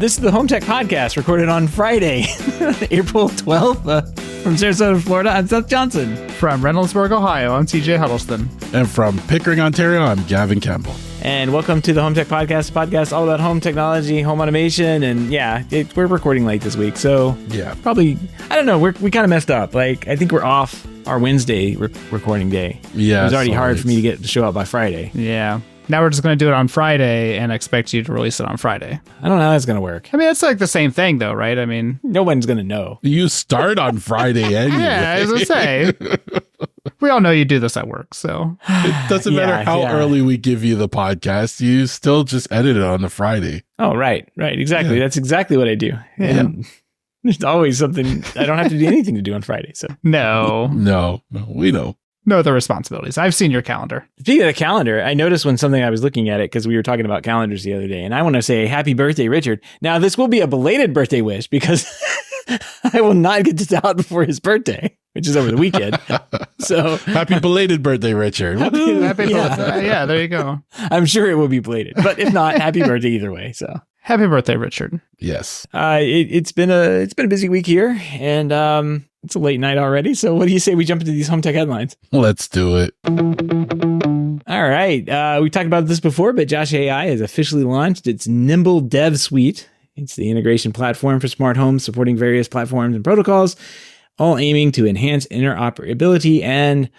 This is the HomeTech Podcast, recorded on Friday, April 12th, from Sarasota, Florida. I'm Seth Johnson. From Reynoldsburg, Ohio, I'm TJ Huddleston. And from Pickering, Ontario, I'm Gavin Campbell. And welcome to the HomeTech Podcast, podcast all about home technology, home automation, and we're recording late this week, so probably, I don't know, we kind of messed up. Like, I think we're off our Wednesday recording day. Yeah, it was already hard for me to get the show out by Friday. Yeah. Now we're just going to do it on Friday and expect you to release it on Friday. I don't know how that's going to work. I mean, it's like the same thing, though, right? I mean, no one's going to know. You start on Friday anyway. Yeah, as I say. We all know you do this at work, so. It doesn't matter how early we give you the podcast. You still just edit it on the Friday. Oh, right. Exactly. Yeah. That's exactly what I do. And there's always something I don't have to do anything to do on Friday. So No, we know. No other responsibilities. I've seen your calendar. Speaking of the calendar, I noticed when I was looking at it, because we were talking about calendars the other day, and I want to say happy birthday, Richard. Now, this will be a belated birthday wish because I will not get this out before his birthday, which is over the weekend. So happy belated birthday, Richard. Happy birthday. Yeah, there you go. I'm sure it will be belated, but if not, happy birthday either way. So happy birthday, Richard. Yes. It's been a busy week here, and it's a late night already. So what do you say we jump into these HomeTech headlines? Let's do it. All right. We talked about this before, but Josh.ai has officially launched its Nimble Dev Suite. It's the integration platform for smart homes, supporting various platforms and protocols, all aiming to enhance interoperability and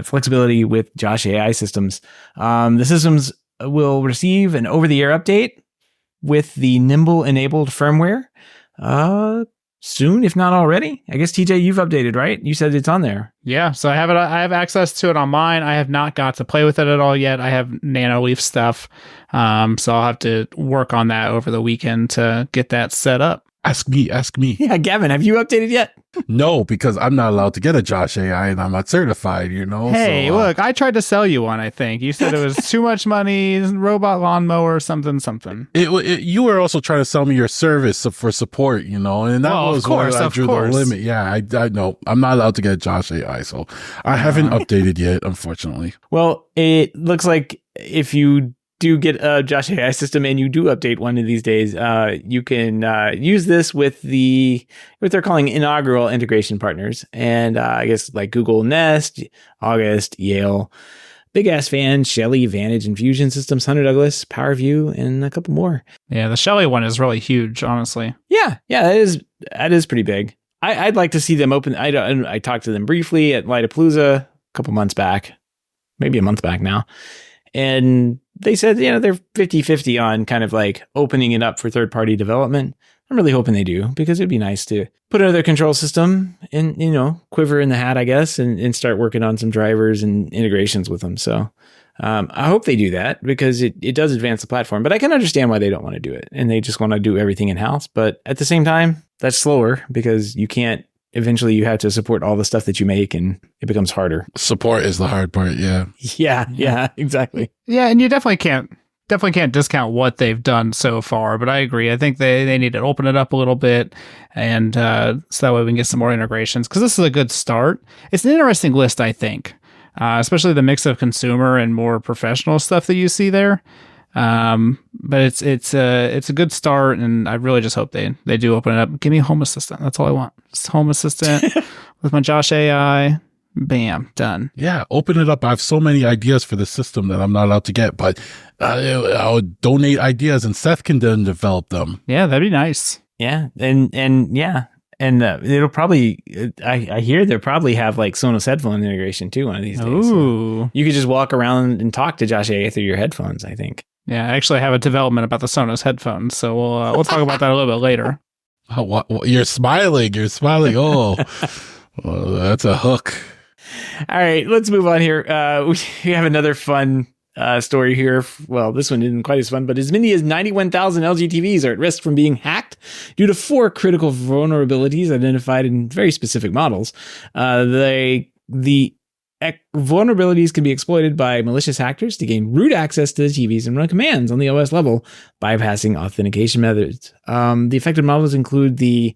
flexibility with Josh.ai systems. The systems will receive an over-the-air update with the Nimble-enabled firmware soon, if not already. I guess, TJ, you've updated, right? You said it's on there. Yeah, so I have access to it on mine. I have not got to play with it at all yet. I have Nanoleaf stuff, so I'll have to work on that over the weekend to get that set up. Ask me. Yeah, Gavin, have you updated yet? No, because I'm not allowed to get a Josh.ai and I'm not certified, Hey, so, look, I tried to sell you one, I think. You said it was too much money, robot lawnmower, something. You were also trying to sell me your service for support, and that was where I drew the limit. Yeah, I know. I'm not allowed to get a Josh.ai, so I haven't updated yet, unfortunately. Well, it looks like if you do get a Josh.ai system and you do update one of these days, you can use this with what they're calling inaugural integration partners. And I guess like Google Nest, August, Yale, Big Ass Fan, Shelly, Vantage, Infusion Systems, Hunter Douglas, PowerView, and a couple more. Yeah, the Shelly one is really huge, honestly. Yeah, that is pretty big. I'd like to see them open. I talked to them briefly at Lightapalooza a couple months back, maybe a month back now. And they said, they're 50-50 on kind of like opening it up for third-party development. I'm really hoping they do, because it'd be nice to put another control system in, quiver in the hat, I guess, and start working on some drivers and integrations with them. So I hope they do that, because it does advance the platform. But I can understand why they don't want to do it, and they just want to do everything in-house. But at the same time, that's slower, because you can't. Eventually, you have to support all the stuff that you make, and it becomes harder. Support is the hard part, yeah. Yeah, exactly. Yeah, and you definitely can't discount what they've done so far, but I agree. I think they need to open it up a little bit, and so that way we can get some more integrations, because this is a good start. It's an interesting list, I think, especially the mix of consumer and more professional stuff that you see there. But it's a good start, and I really just hope they do open it up. Give me a Home Assistant. That's all I want. Just Home Assistant with my Josh.ai. Bam, done. Yeah, open it up. I have so many ideas for the system that I'm not allowed to get, but I'll donate ideas, and Seth can then develop them. Yeah, that'd be nice. Yeah, and yeah. And it'll probably, I hear they'll probably have like Sonos headphone integration too one of these days. Ooh. So you could just walk around and talk to Josh.ai through your headphones, I think. Yeah, I actually have a development about the Sonos headphones, so we'll talk about that a little bit later. Oh, what? You're smiling. Oh, well, that's a hook. All right, let's move on here. We have another fun story here. Well, this one isn't quite as fun, but as many as 91,000 LG TVs are at risk from being hacked due to 4 critical vulnerabilities identified in very specific models. The vulnerabilities can be exploited by malicious hackers to gain root access to the TVs and run commands on the OS level, bypassing authentication methods. The affected models include the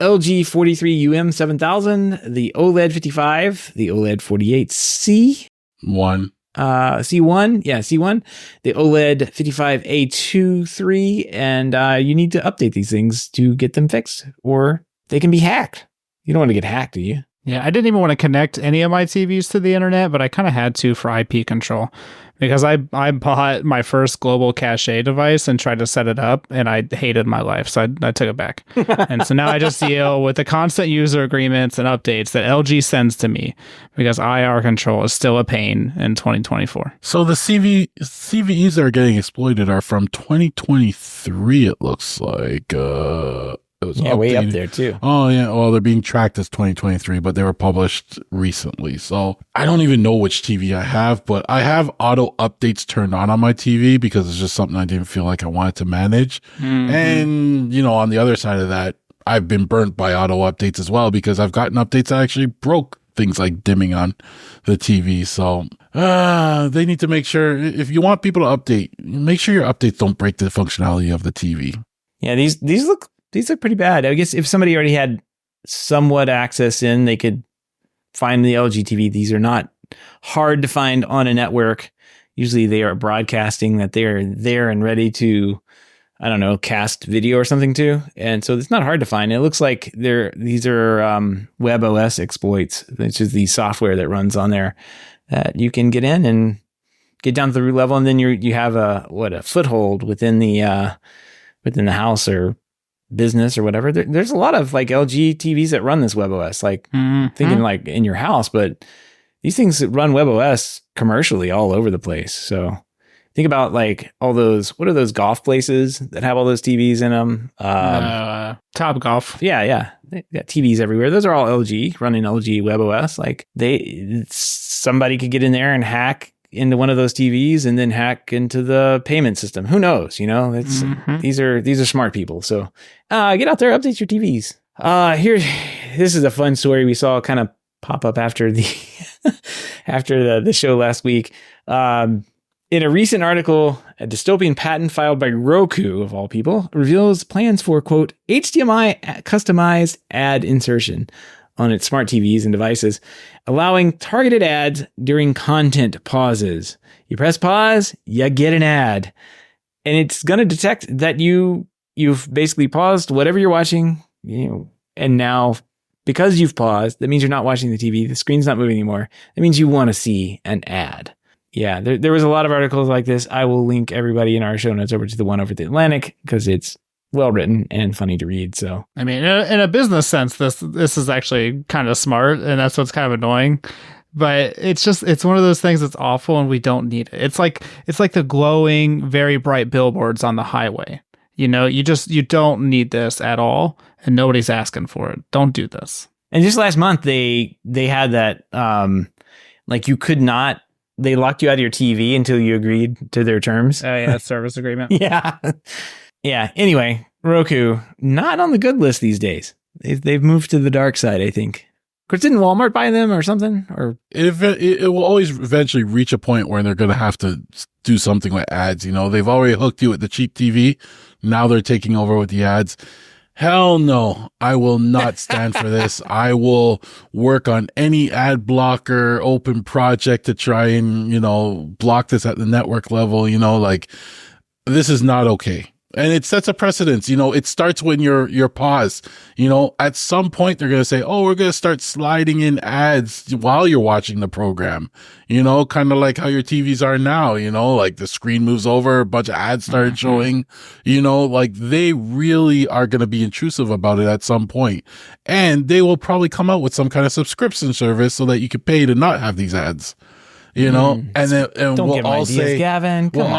LG 43UM 7000, the OLED 55, the OLED 48C, C1, C1, the OLED 55A23, and you need to update these things to get them fixed, or they can be hacked. You don't want to get hacked, do you? Yeah, I didn't even want to connect any of my TVs to the internet, but I kind of had to for IP control because I bought my first global cache device and tried to set it up, and I hated my life, so I took it back. And so now I just deal with the constant user agreements and updates that LG sends to me because IR control is still a pain in 2024. So the CVEs that are getting exploited are from 2023, it looks like. It was way up there too. Oh yeah, well they're being tracked as 2023, but they were published recently. So I don't even know which TV I have, but I have auto updates turned on my TV because it's just something I didn't feel like I wanted to manage. Mm-hmm. And on the other side of that, I've been burnt by auto updates as well because I've gotten updates that actually broke things like dimming on the TV. So they need to make sure if you want people to update, make sure your updates don't break the functionality of the TV. Yeah, these look pretty bad. I guess if somebody already had somewhat access in, they could find the LG TV. These are not hard to find on a network. Usually they are broadcasting that they're there and ready to, I don't know, cast video or something too. And so it's not hard to find. It looks like these are WebOS exploits, which is the software that runs on there that you can get in and get down to the root level. And then you have a foothold within the house or business or whatever. There's a lot of like LG TVs that run this WebOS, like thinking like in your house, but these things run WebOS commercially all over the place. So think about like all those, what are those golf places that have all those TVs in them? Top Golf. Yeah. They got TVs everywhere. Those are all LG running LG WebOS. Like somebody could get in there and hack into one of those TVs and then hack into the payment system. Who knows? These are smart people. So get out there, update your TVs. This is a fun story we saw kind of pop up after the the show last week. In a recent article, a dystopian patent filed by Roku, of all people, reveals plans for, quote, HDMI customized ad insertion on its smart TVs and devices, allowing targeted ads during content pauses. You press pause, you get an ad. And it's going to detect that you've basically paused whatever you're watching, and now because you've paused, that means you're not watching the TV. The screen's not moving anymore. That means you want to see an ad. Yeah, there was a lot of articles like this. I will link everybody in our show notes over to the one over at The Atlantic because it's well written and funny to read. So I mean, in a business sense, this is actually kind of smart, and that's what's kind of annoying. But it's one of those things that's awful, and we don't need it. It's like the glowing, very bright billboards on the highway. You don't need this at all, and nobody's asking for it. Don't do this. And just last month, they had that like you could not. They locked you out of your TV until you agreed to their terms. Oh yeah, service agreement. Yeah. Yeah. Anyway, Roku, not on the good list these days. They've moved to the dark side, I think. Of course, didn't Walmart buy them or something? Or it will always eventually reach a point where they're going to have to do something with ads. They've already hooked you with the cheap TV. Now they're taking over with the ads. Hell no, I will not stand for this. I will work on any ad blocker open project to try and, block this at the network level. This is not okay. And it sets a precedence. It starts when you're paused. At some point they're going to say, oh, we're going to start sliding in ads while you're watching the program, kind of like how your TVs are now, like the screen moves over, a bunch of ads started showing, like they really are going to be intrusive about it at some point. And they will probably come out with some kind of subscription service so that you can pay to not have these ads. And we'll all say, Gavin, only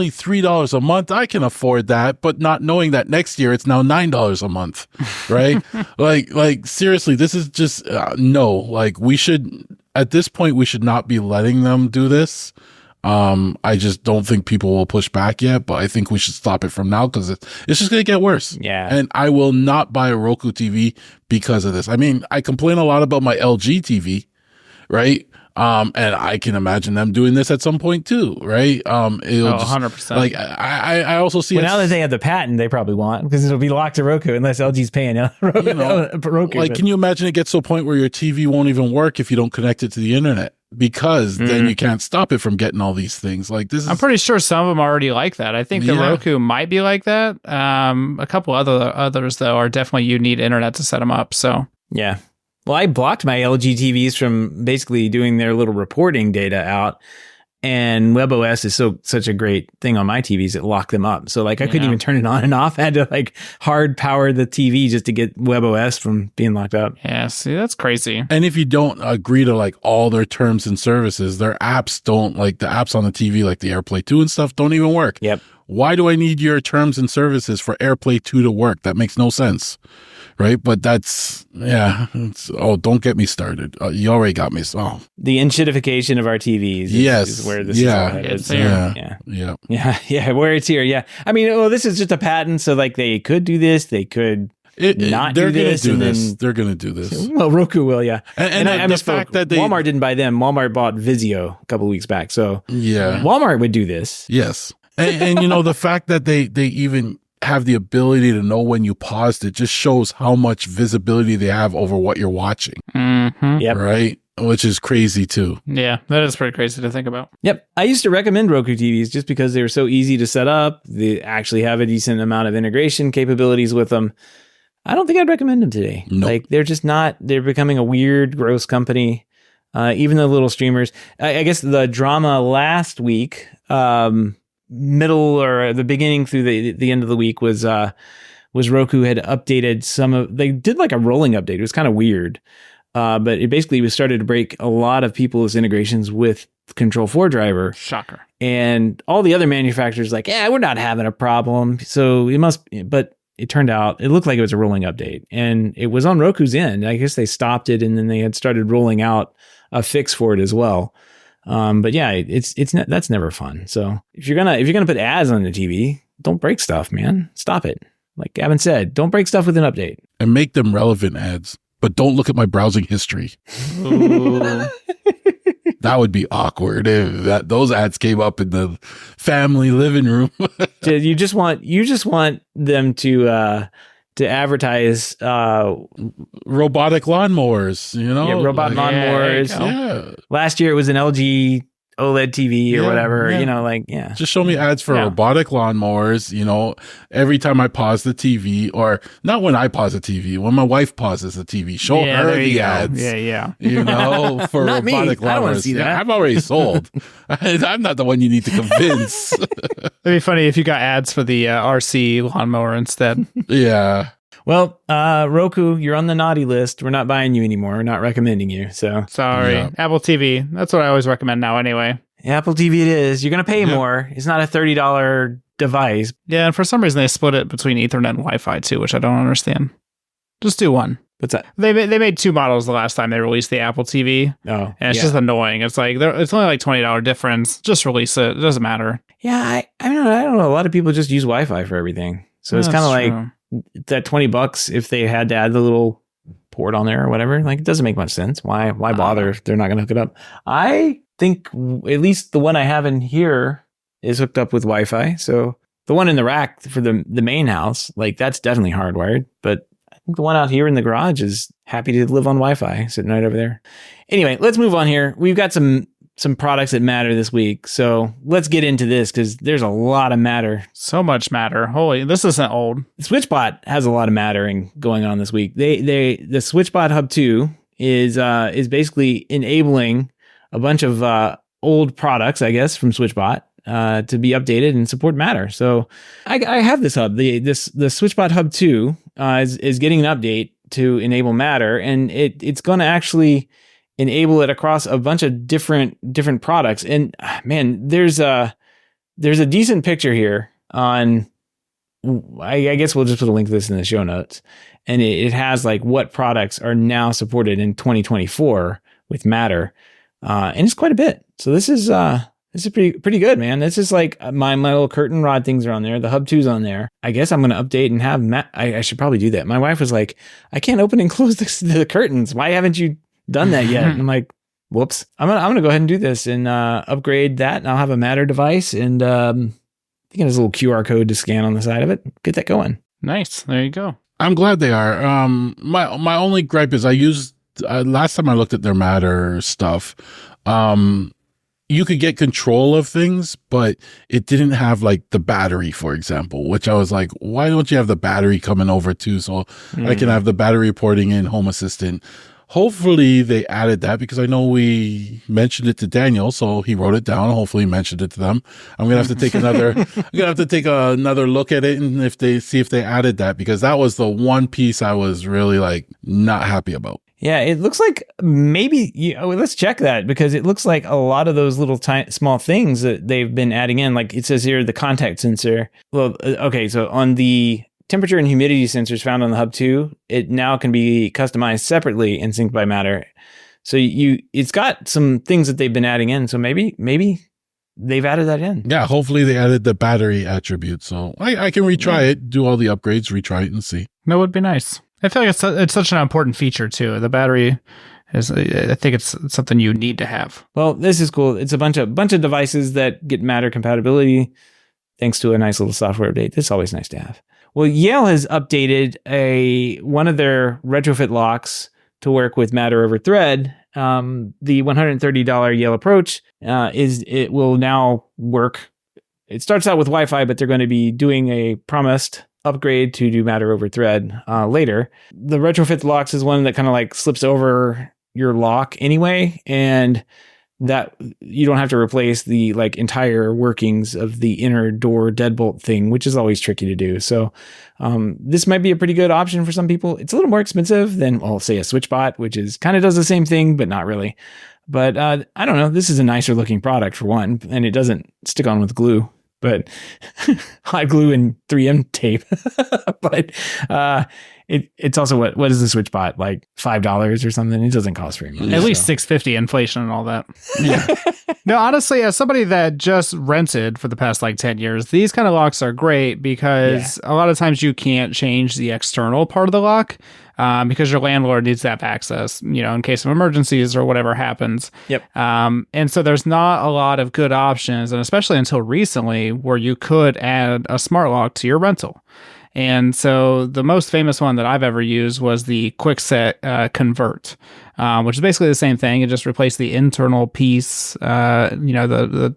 $3 a month. I can afford that, but not knowing that next year it's now $9 a month, right? like seriously, this is just no. Like at this point, we should not be letting them do this. I just don't think people will push back yet, but I think we should stop it from now because it's just going to get worse. Yeah. And I will not buy a Roku TV because of this. I mean, I complain a lot about my LG TV. Right. And I can imagine them doing this at some point too, right? It'll 100%. Like I also see. Well, now that they have the patent, they probably want, because it'll be locked to Roku unless LG's paying Roku. You know, Roku, like, can you imagine it gets to a point where your TV won't even work if you don't connect it to the internet? Because then you can't stop it from getting all these things. Like this is, I'm pretty sure some of them are already like that. I think the Roku might be like that. A couple others though are definitely you need internet to set them up. So yeah. Well, I blocked my LG TVs from basically doing their little reporting data out, and WebOS is such a great thing on my TVs. It locked them up. So like I couldn't even turn it on and off. I had to like hard power the TV just to get WebOS from being locked up. yeah, see, that's crazy. and if you don't agree to like all their terms and services, their apps don't, like the apps on the TV, like the AirPlay 2 and stuff, don't even work. Yep. Why do I need your terms and services for AirPlay 2 to work? That makes no sense. Right. But that's, don't get me started. You already got me. Oh, The enshittification of our TVs is where this is all headed. It's So, here. yeah, where it's here. Yeah. I mean, well, this is just a patent. So like they could do this. They could not do this. They're going to do this. Well, Roku will. Yeah. And I the misspoke. fact that Walmart didn't buy them. Walmart bought Vizio a couple of weeks back. So Walmart would do this. Yes. And you know, the fact that they even have the ability to know when you paused it just shows how much visibility they have over what you're watching. Mm-hmm. Yep. Right. Which is crazy too. Yeah, that is pretty crazy to think about. Yep. I used to recommend Roku TVs just because they were so easy to set up. They actually have a decent amount of integration capabilities with them. I don't think I'd recommend them today. Nope. Like they're just not, they're becoming a weird, gross company. Even the little streamers. I guess the drama last week, middle or the beginning through the end of the week was Roku had updated they did like a rolling update. It was kind of weird. But it basically was started to break a lot of people's integrations with Control4 driver. Shocker. And all the other manufacturers like, yeah, we're not having a problem. So but it turned out, it looked like it was a rolling update, and it was on Roku's end. I guess they stopped it and then they had started rolling out a fix for it as well. But yeah, that's never fun. So if you're gonna put ads on the TV, don't break stuff, man. Stop it. Like Gavin said, don't break stuff with an update. And make them relevant ads, but don't look at my browsing history. That would be awkward if those ads came up in the family living room. You just want them to advertise robotic lawnmowers, you know? Yeah, robot lawnmowers. Yeah. Last year it was an LG OLED TV or whatever, you know, like, yeah. Just show me ads for robotic lawnmowers, you know, every time I pause the TV, or not when I pause the TV, when my wife pauses the TV, show her the ads. Yeah. You know, for Not me. robotic I don't wanna lawnmowers. see that. Yeah, I'm already sold. I'm not the one you need to convince. It'd be funny if you got ads for the RC lawnmower instead. Yeah. Well, Roku, you're on the naughty list. We're not buying you anymore. We're not recommending you. So Sorry. Yeah. Apple TV. That's what I always recommend now anyway. Apple TV it is. You're going to pay more. It's not a $30 device. Yeah, and for some reason they split it between Ethernet and Wi-Fi too, which I don't understand. Just do one. What's that? They made two models the last time they released the Apple TV. Oh, And it's just annoying. It's like it's only like $20 difference. Just release it. It doesn't matter. Yeah, I don't know. A lot of people just use Wi-Fi for everything. So it's kind of like that $20 if they had to add the little port on there or whatever. Like, it doesn't make much sense. Why bother if they're not going to hook it up? I think at least the one I have in here is hooked up with Wi-Fi. So the one in the rack for the main house, like, that's definitely hardwired. But I think the one out here in the garage is happy to live on Wi-Fi, sitting right over there. Anyway, let's move on here. We've got some products that matter this week. So let's get into this because there's a lot of matter. So much matter. Holy, this isn't old. SwitchBot has a lot of mattering going on this week. The SwitchBot Hub 2 is basically enabling a bunch of old products, I guess, from SwitchBot to be updated and support Matter. So I have this hub. The SwitchBot Hub 2 is getting an update to enable Matter, and it's going to actually enable it across a bunch of different products. And man, there's a decent picture here on, I guess we'll just put a link to this in the show notes. And it has like what products are now supported in 2024 with Matter. And it's quite a bit. So this is pretty good, man. This is like my little curtain rod things are on there. The Hub 2's on there. I guess I'm going to update and have I should probably do that. My wife was like, I can't open and close the curtains. Why haven't you done that yet? And I'm like, whoops. I'm gonna go ahead and do this and upgrade that, and I'll have a Matter device, and I think it has a little QR code to scan on the side of it. Get that going. Nice. There you go. I'm glad they are. My only gripe is I used last time I looked at their Matter stuff. You could get control of things, but it didn't have like the battery, for example, which I was like, why don't you have the battery coming over too? So I can have the battery reporting in Home Assistant. Hopefully they added that, because I know we mentioned it to Daniel, so he wrote it down. Hopefully he mentioned it to them. I'm gonna have to take another look at it, and if they added that, because that was the one piece I was really like not happy about. Yeah, it looks like maybe let's check that, because it looks like a lot of those little small things that they've been adding in, like it says here, the contact sensor. Well, okay, so on the temperature and humidity sensors found on the Hub 2, it now can be customized separately and synced by Matter. So it's got some things that they've been adding in. So maybe they've added that in. Yeah, hopefully they added the battery attribute. So I can retry it, do all the upgrades, retry it and see. That would be nice. I feel like it's such an important feature too. The battery is, I think it's something you need to have. Well, this is cool. It's a bunch of devices that get Matter compatibility thanks to a nice little software update. That's always nice to have. Well, Yale has updated one of their retrofit locks to work with Matter over Thread. The $130 Yale approach it will now work. It starts out with Wi-Fi, but they're going to be doing a promised upgrade to do Matter over Thread later. The retrofit locks is one that kind of like slips over your lock anyway, and that you don't have to replace the like entire workings of the inner door deadbolt thing, which is always tricky to do. So this might be a pretty good option for some people. It's a little more expensive than, say, a SwitchBot, which is kind of does the same thing, but not really. But I don't know. This is a nicer looking product for one, and it doesn't stick on with glue, but hot glue and 3M tape. But it's also what is the SwitchBot, like $5 or something? It doesn't cost very much. At least $6.50 inflation and all that. Yeah. No, honestly, as somebody that just rented for the past like 10 years, these kind of locks are great because a lot of times you can't change the external part of the lock because your landlord needs to have access, in case of emergencies or whatever happens. Yep. And so there's not a lot of good options, and especially until recently, where you could add a smart lock to your rental. And so the most famous one that I've ever used was the Quickset Convert, which is basically the same thing. It just replaced the internal piece, the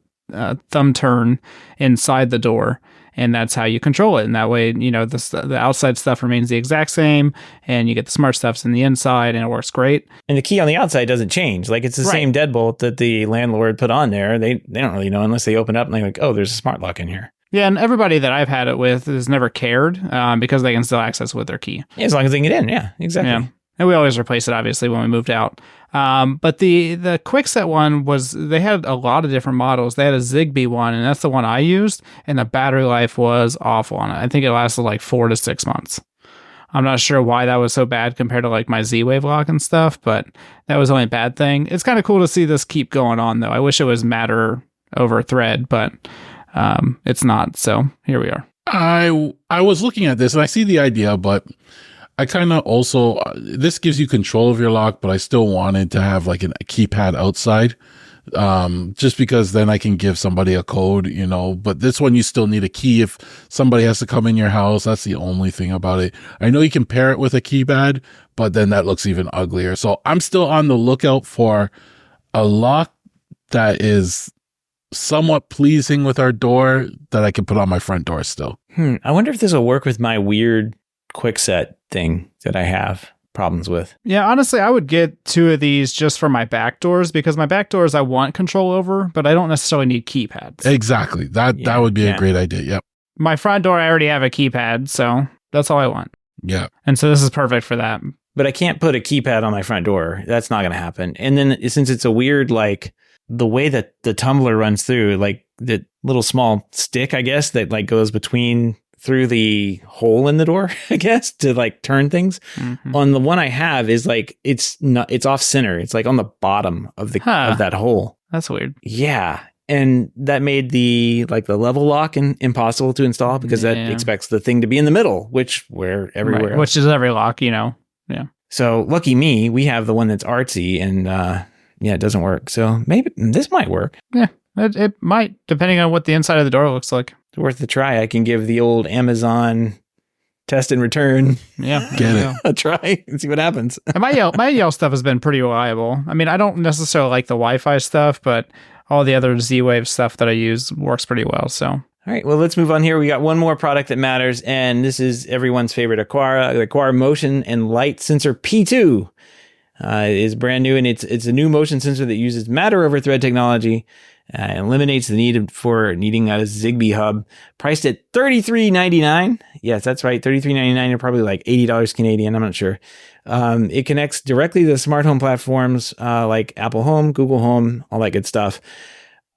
thumb turn inside the door. And that's how you control it. And that way, the outside stuff remains the exact same, and you get the smart stuffs in the inside, and it works great. And the key on the outside doesn't change. Like, it's the same deadbolt that the landlord put on there. They don't really know unless they open up and they're like, oh, there's a smart lock in here. Yeah, and everybody that I've had it with has never cared because they can still access it with their key. Yeah, as long as they can get in. Yeah, exactly. Yeah. And we always replace it, obviously, when we moved out. But the Quickset one they had a lot of different models. They had a Zigbee one, and that's the one I used, and the battery life was awful on it. I think it lasted like 4 to 6 months. I'm not sure why that was so bad compared to like my Z-Wave lock and stuff, but that was the only bad thing. It's kind of cool to see this keep going on, though. I wish it was Matter over Thread, but it's not. So here we are. I was looking at this and I see the idea, but I kind of also, this gives you control of your lock, but I still wanted to have like a keypad outside, just because then I can give somebody a code, but this one you still need a key if somebody has to come in your house. That's the only thing about it. I know you can pair it with a keypad, but then that looks even uglier. So I'm still on the lookout for a lock that is somewhat pleasing with our door that I can put on my front door still. I wonder if this will work with my weird Quickset thing that I have problems with. Yeah, honestly, I would get 2 of these just for my back doors, because my back doors I want control over, but I don't necessarily need keypads. Exactly. That would be a great idea. Yep. My front door, I already have a keypad, so that's all I want. Yeah. And so this is perfect for that. But I can't put a keypad on my front door. That's not going to happen. And then since it's a weird, like, the way that the tumbler runs through, like the little small stick, I guess, that like goes through the hole in the door, I guess, to like turn things. Mm-hmm. On the one I have is like, it's off center. It's like on the bottom of of that hole. That's weird. Yeah. And that made the level lock impossible to install because that expects the thing to be in the middle, everywhere else. Which is every lock, Yeah. So lucky me, we have the one that's artsy, and it doesn't work. So maybe this might work. Yeah, it might, depending on what the inside of the door looks like. It's worth a try. I can give the old Amazon test and return Yeah, Get it. a try and see what happens. And my Yale stuff has been pretty reliable. I mean, I don't necessarily like the Wi-Fi stuff, but all the other Z-Wave stuff that I use works pretty well. So, All right, well, let's move on here. We got one more product that matters, and this is everyone's favorite Aqara. The Aqara Motion and Light Sensor P2 is brand new, and it's a new motion sensor that uses matter over thread technology and eliminates the need for needing a Zigbee hub. Priced at $33.99. Yes, that's right, $33.99, or probably like $80 Canadian. I'm not sure. It connects directly to smart home platforms like Apple Home, Google Home, all that good stuff.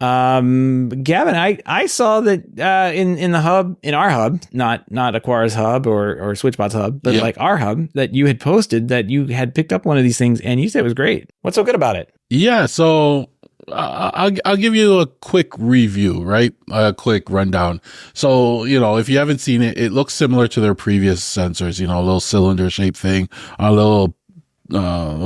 Gavin, I saw that in the hub, in our hub, not Aqara's hub or SwitchBot's hub, but like our hub, that you had posted that you had picked up one of these things and you said it was great. What's so good about it? Yeah, so I'll give you a quick review, right? A quick rundown. So, if you haven't seen it, it looks similar to their previous sensors, a little cylinder shaped thing, a little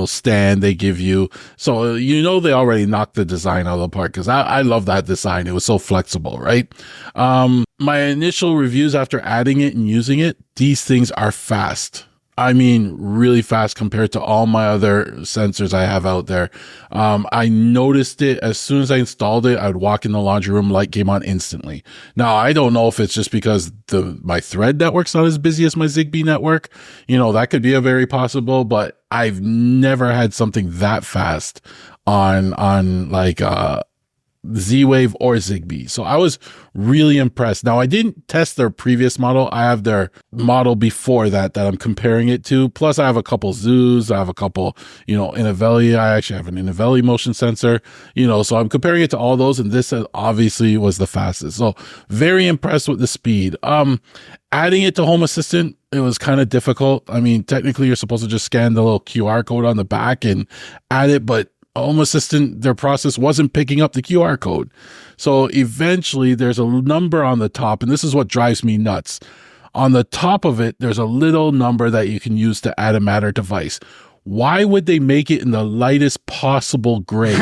stand they give you. So, they already knocked the design out of the park, because I love that design. It was so flexible, right? My initial reviews after adding it and using it, these things are fast. I mean, really fast compared to all my other sensors I have out there. I noticed it as soon as I installed it. I'd walk in the laundry room, light came on instantly. Now, I don't know if it's just because my thread network's not as busy as my Zigbee network. That could be a very possible, but I've never had something that fast on like, Z-Wave or Zigbee. So I was really impressed. Now, I didn't test their previous model. I have their model before that I'm comparing it to. Plus, I have a couple Zoos. I have a couple, Innovelli. I actually have an Innovelli motion sensor, so I'm comparing it to all those. And this obviously was the fastest. So very impressed with the speed. Adding it to Home Assistant, it was kind of difficult. I mean, technically, you're supposed to just scan the little QR code on the back and add it, but Home Assistant, their process wasn't picking up the QR code. So eventually there's a number on the top, and this is what drives me nuts. On the top of it, there's a little number that you can use to add a Matter device. Why would they make it in the lightest possible gray?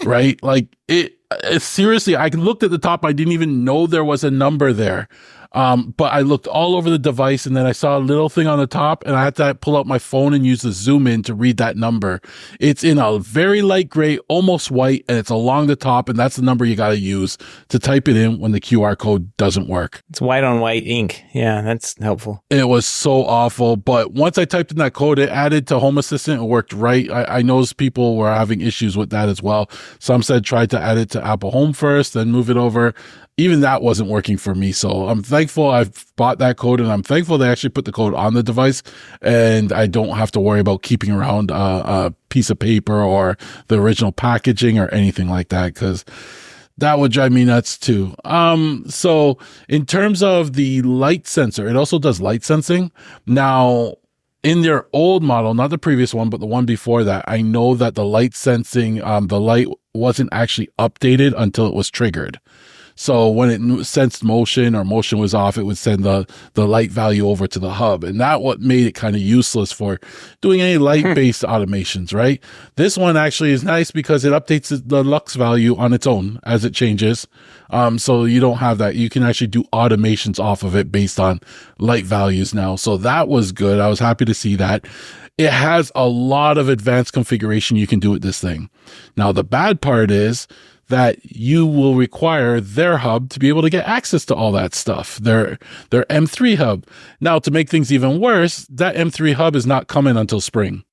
Right? Like it seriously, I looked at the top. I didn't even know there was a number there. But I looked all over the device, and then I saw a little thing on the top, and I had to pull out my phone and use the zoom in to read that number. It's in a very light gray, almost white, and it's along the top, and that's the number you got to use to type it in when the QR code doesn't work. It's white on white ink. Yeah, that's helpful. It was so awful, but once I typed in that code, it added to Home Assistant. It worked right. I noticed people were having issues with that as well. Some said try to add it to Apple Home first, then move it over. Even that wasn't working for me. So I'm thankful I've bought that code, and I'm thankful they actually put the code on the device, and I don't have to worry about keeping around a piece of paper or the original packaging or anything like that, because that would drive me nuts too. So in terms of the light sensor, it also does light sensing. Now, in their old model, not the previous one, but the one before that, I know that the light sensing, the light wasn't actually updated until it was triggered. So when it sensed motion or motion was off, it would send the light value over to the hub. And that what made it kind of useless for doing any light-based automations, right? This one actually is nice because it updates the lux value on its own as it changes. So you don't have that. You can actually do automations off of it based on light values now. So that was good. I was happy to see that. It has a lot of advanced configuration you can do with this thing. Now, the bad part is that you will require their hub to be able to get access to all that stuff, their M3 hub. Now, to make things even worse, that M3 hub is not coming until spring.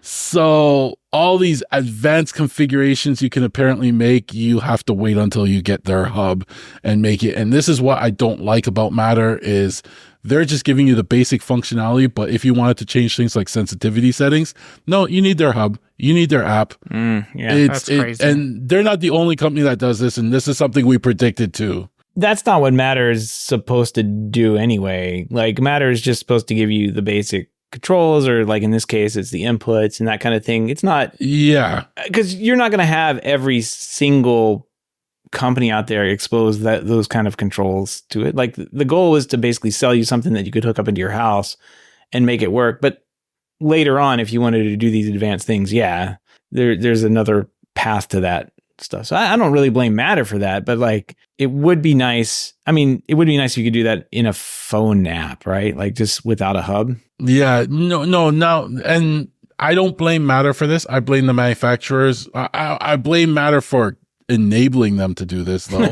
So all these advanced configurations you can apparently make, you have to wait until you get their hub and make it. And this is what I don't like about Matter is they're just giving you the basic functionality. But if you wanted to change things like sensitivity settings, no, you need their hub. You need their app. That's crazy. And they're not the only company that does this. And this is something we predicted too. That's not what Matter is supposed to do anyway. Like Matter is just supposed to give you the basic controls, or like in this case, it's the inputs and that kind of thing. It's not. Yeah. Because you're not going to have every single company out there expose those kind of controls to it. Like the goal is to basically sell you something that you could hook up into your house and make it work. But later on, if you wanted to do these advanced things, yeah, there's another path to that stuff. So I don't really blame Matter for that, but like it would be nice. I mean, it would be nice if you could do that in a phone app, right? Like just without a hub. Yeah, no. And I don't blame Matter for this. I blame the manufacturers. I blame Matter for enabling them to do this though,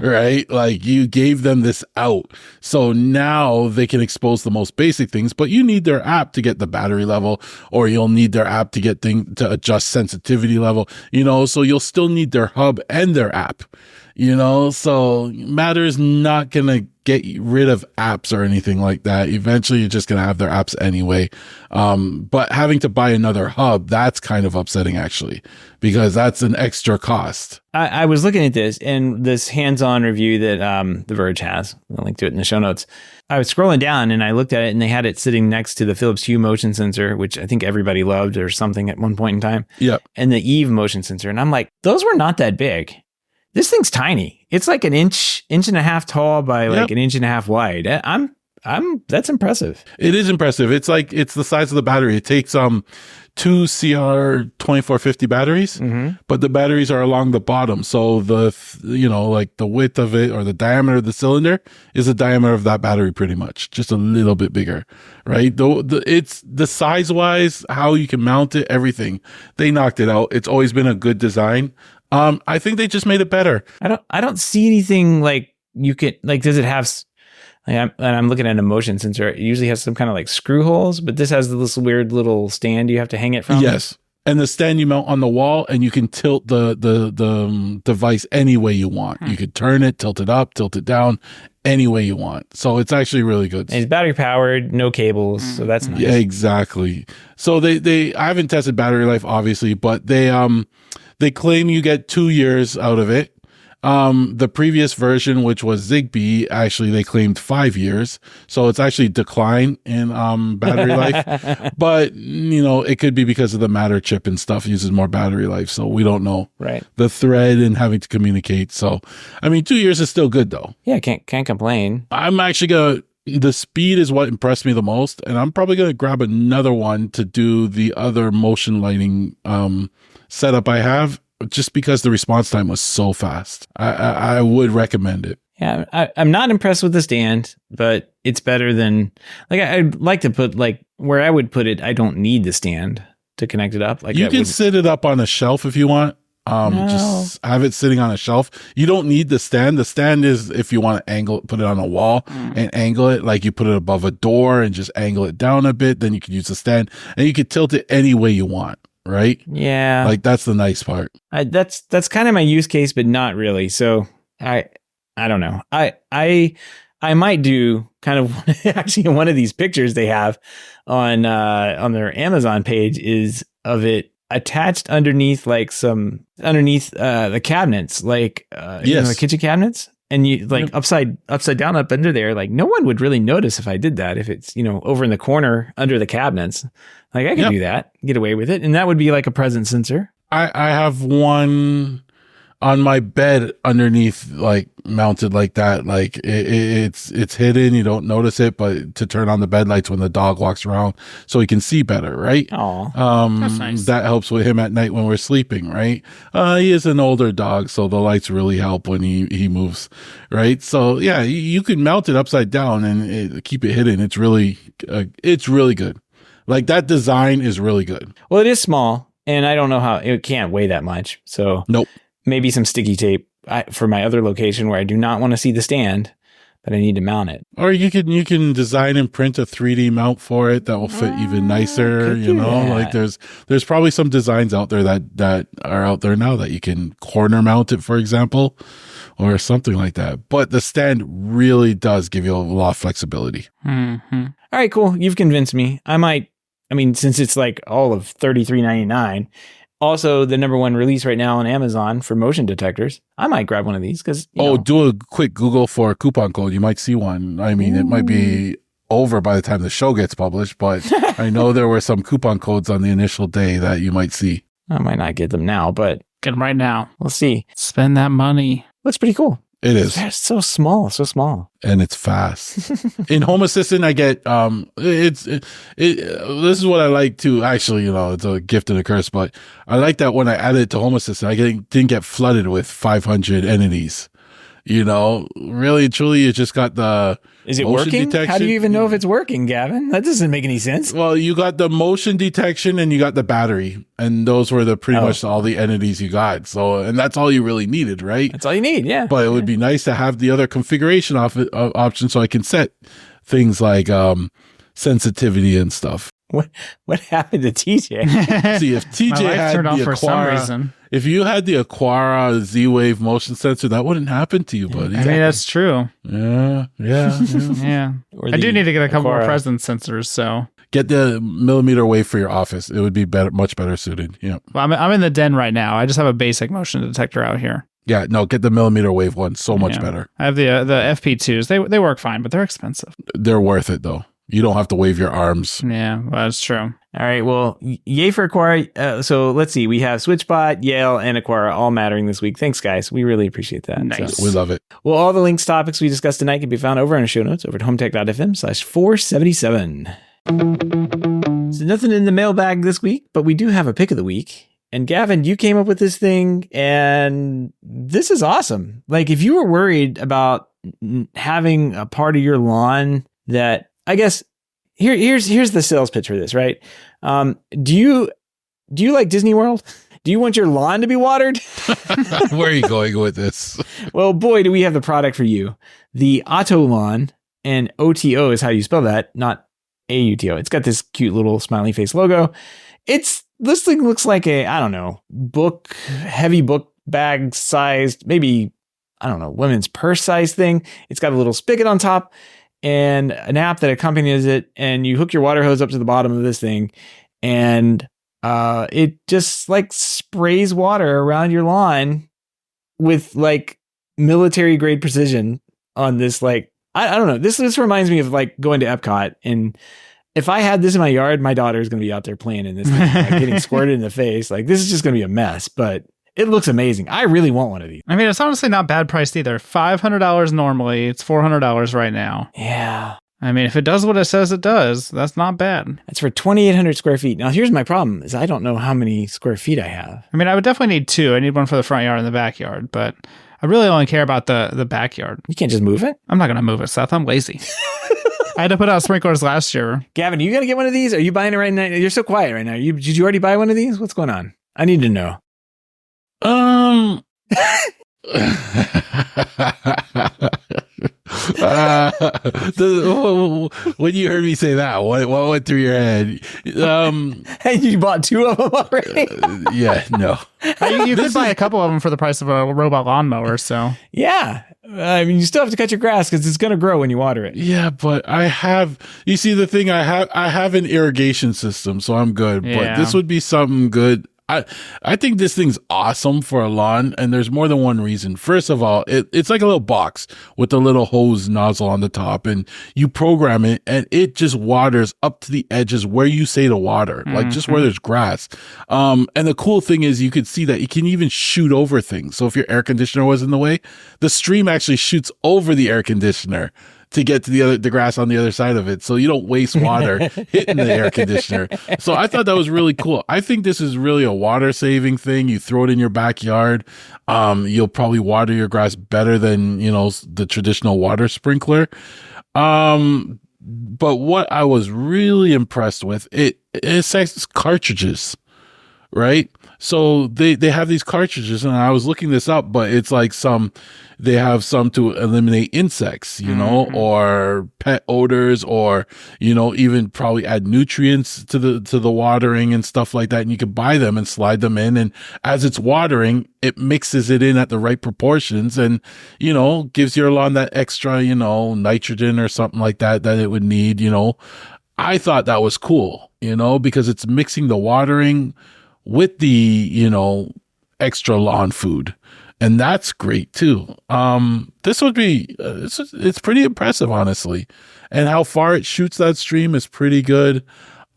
right? Like you gave them this out. So now they can expose the most basic things, but you need their app to get the battery level, or you'll need their app to get to adjust sensitivity level, so you'll still need their hub and their app, so Matter is not going to get rid of apps or anything like that. Eventually you're just going to have their apps anyway. But having to buy another hub, that's kind of upsetting actually, because that's an extra cost. I was looking at this and this hands-on review that The Verge has. I'll link to it in the show notes. I was scrolling down and I looked at it and they had it sitting next to the Philips Hue motion sensor, which I think everybody loved or something at one point in time. Yep. And the Eve motion sensor. And I'm like, those were not that big. This thing's tiny. It's like an inch and a half tall by like an inch and a half wide. That's impressive. It is impressive. It's the size of the battery. It takes two CR2450 batteries, but the batteries are along the bottom. So like the width of it or the diameter of the cylinder is the diameter of that battery pretty much, just a little bit bigger, right? It's the size wise, how you can mount it, everything. They knocked it out. It's always been a good design. I think they just made it better. I don't see anything like you could like. Does it have? I'm looking at a motion sensor. It usually has some kind of like screw holes, but this has this weird little stand you have to hang it from. Yes, and the stand you mount on the wall, and you can tilt the device any way you want. You could turn it, tilt it up, tilt it down, any way you want. So it's actually really good. And it's battery powered, no cables, so that's nice. Yeah, exactly. So I haven't tested battery life obviously, but they claim you get 2 years out of it. The previous version, which was Zigbee, actually they claimed 5 years. So it's actually decline in battery life. But, it could be because of the Matter chip and stuff uses more battery life. So we don't know. Right. The thread and having to communicate. So, 2 years is still good though. Yeah, can't complain. I'm actually the speed is what impressed me the most. And I'm probably going to grab another one to do the other motion lighting setup I have, just because the response time was so fast. I would recommend it. Yeah, I'm not impressed with the stand, but it's better than like I'd like to put like where I would put it. I don't need the stand to connect it up. Like you can sit it up on a shelf if you want. Just have it sitting on a shelf. You don't need the stand. The stand is if you want to put it on a wall and angle it, like you put it above a door and just angle it down a bit. Then you can use the stand and you can tilt it any way you want. Right? Yeah. Like that's the nice part. That's kind of my use case, but not really. So I don't know. I might do kind of actually one of these pictures they have on their Amazon page is of it attached underneath the cabinets, like the kitchen cabinets. And you like upside down up under there, like no one would really notice if I did that. If it's, over in the corner under the cabinets, like I could do that, get away with it. And that would be like a presence sensor. I have one on my bed underneath, like mounted like that. Like it's hidden. You don't notice it, but to turn on the bed lights when the dog walks around so he can see better. Right. That's nice. That helps with him at night when we're sleeping. Right. He is an older dog, so the lights really help when he moves. Right. So yeah, you can mount it upside down and keep it hidden. It's really good. Like that design is really good. Well, it is small and I don't know how it can't weigh that much. So nope. Maybe some sticky tape for my other location where I do not want to see the stand, but I need to mount it. Or you can design and print a 3D mount for it that will fit even nicer. Like there's probably some designs out there that are out there now that you can corner mount it, for example, or something like that. But the stand really does give you a lot of flexibility. Mm-hmm. All right, cool. You've convinced me. Since it's like all of $33.99. Also, the number one release right now on Amazon for motion detectors. I might grab one of these because. Do a quick Google for a coupon code. You might see one. It might be over by the time the show gets published, but I know there were some coupon codes on the initial day that you might see. I might not get them now, but get them right now. We'll see. Spend that money. Looks pretty cool. It is. It's so small. And it's fast. In Home Assistant, I get this is what I like to actually, it's a gift and a curse, but I like that when I added it to Home Assistant, I didn't get flooded with 500 entities. Really, truly, it just got the Is it motion working? detection. How do you even know if it's working, Gavin? That doesn't make any sense. Well, you got the motion detection and you got the battery, and those were pretty much all the entities you got. So, and that's all you really needed, right? That's all you need, yeah. But it would be nice to have the other configuration option so I can set things like sensitivity and stuff. What happened to TJ? See, if TJ had turned off the for some Aqara, reason. if you had the Aqara Z-Wave motion sensor, that wouldn't happen to you, buddy. I mean, that's true. Yeah. Yeah. I do need to get a couple more presence sensors, so. Get the millimeter wave for your office. It would be much better suited. Yeah. Well, I'm in the den right now. I just have a basic motion detector out here. Yeah, no, get the millimeter wave one. So much better. I have the FP2s. They work fine, but they're expensive. They're worth it, though. You don't have to wave your arms. Yeah, well, that's true. All right, well, yay for Aqara. So let's see. We have SwitchBot, Yale, and Aqara all mattering this week. Thanks, guys. We really appreciate that. Nice. So, we love it. well, all the links, topics we discussed tonight can be found over in our show notes over at HomeTech.fm/477. So nothing in the mailbag this week, but we do have a pick of the week. And Gavin, you came up with this thing, and this is awesome. Like, if you were worried about having a part of your lawn that, I guess, here's the sales pitch for this, right? Do you like Disney World? Do you want your lawn to be watered? Where are you going with this? Well, boy, do we have the product for you. The Auto Lawn, and OTO is how you spell that, not AUTO. It's got this cute little smiley face logo. This thing looks like a, I don't know, heavy book bag sized, maybe, I don't know, women's purse size thing. It's got a little spigot on top and an app that accompanies it. And you hook your water hose up to the bottom of this thing, and it just like sprays water around your lawn with like military grade precision on this. Like, I don't know. This reminds me of like going to Epcot, and if I had this in my yard, my daughter is going to be out there playing in this thing, like getting squirted in the face. Like, this is just going to be a mess, but it looks amazing. I really want one of these. I mean, it's honestly not bad priced either. $500 normally. It's $400 right now. Yeah. I mean, if it does what it says it does, that's not bad. That's for 2,800 square feet. Now, here's my problem is I don't know how many square feet I have. I mean, I would definitely need two. I need one for the front yard and the backyard, but I really only care about the backyard. You can't just move it? I'm not going to move it, Seth. I'm lazy. I had to put out sprinklers last year. Gavin, you got to get one of these? Are you buying it right now? You're so quiet right now. Did you already buy one of these? What's going on? I need to know. When you heard me say that, what went through your head? Hey, you bought two of them already? Yeah, no. You could buy a couple of them for the price of a robot lawnmower, so. Yeah. I mean, you still have to cut your grass because it's going to grow when you water it. Yeah, but you see the thing, I have an irrigation system, so I'm good. Yeah. But this would be something good. I think this thing's awesome for a lawn, and there's more than one reason. First of all, it's like a little box with a little hose nozzle on the top, and you program it, and it just waters up to the edges where you say to water, like just where there's grass. And the cool thing is you could see that you can even shoot over things. So if your air conditioner was in the way, the stream actually shoots over the air conditioner to get to the grass on the other side of it. So you don't waste water hitting the air conditioner. So I thought that was really cool. I think this is really a water saving thing. You throw it in your backyard. You'll probably water your grass better than, the traditional water sprinkler. But what I was really impressed with, it says cartridges, right? So they have these cartridges, and I was looking this up, but it's like they have some to eliminate insects, or pet odors, or, even probably add nutrients to the watering and stuff like that. And you can buy them and slide them in. And as it's watering, it mixes it in at the right proportions and, gives your lawn that extra, nitrogen or something like that it would need, I thought that was cool, because it's mixing the watering with the, extra lawn food. And that's great too. This would be, it's pretty impressive, honestly. And how far it shoots that stream is pretty good.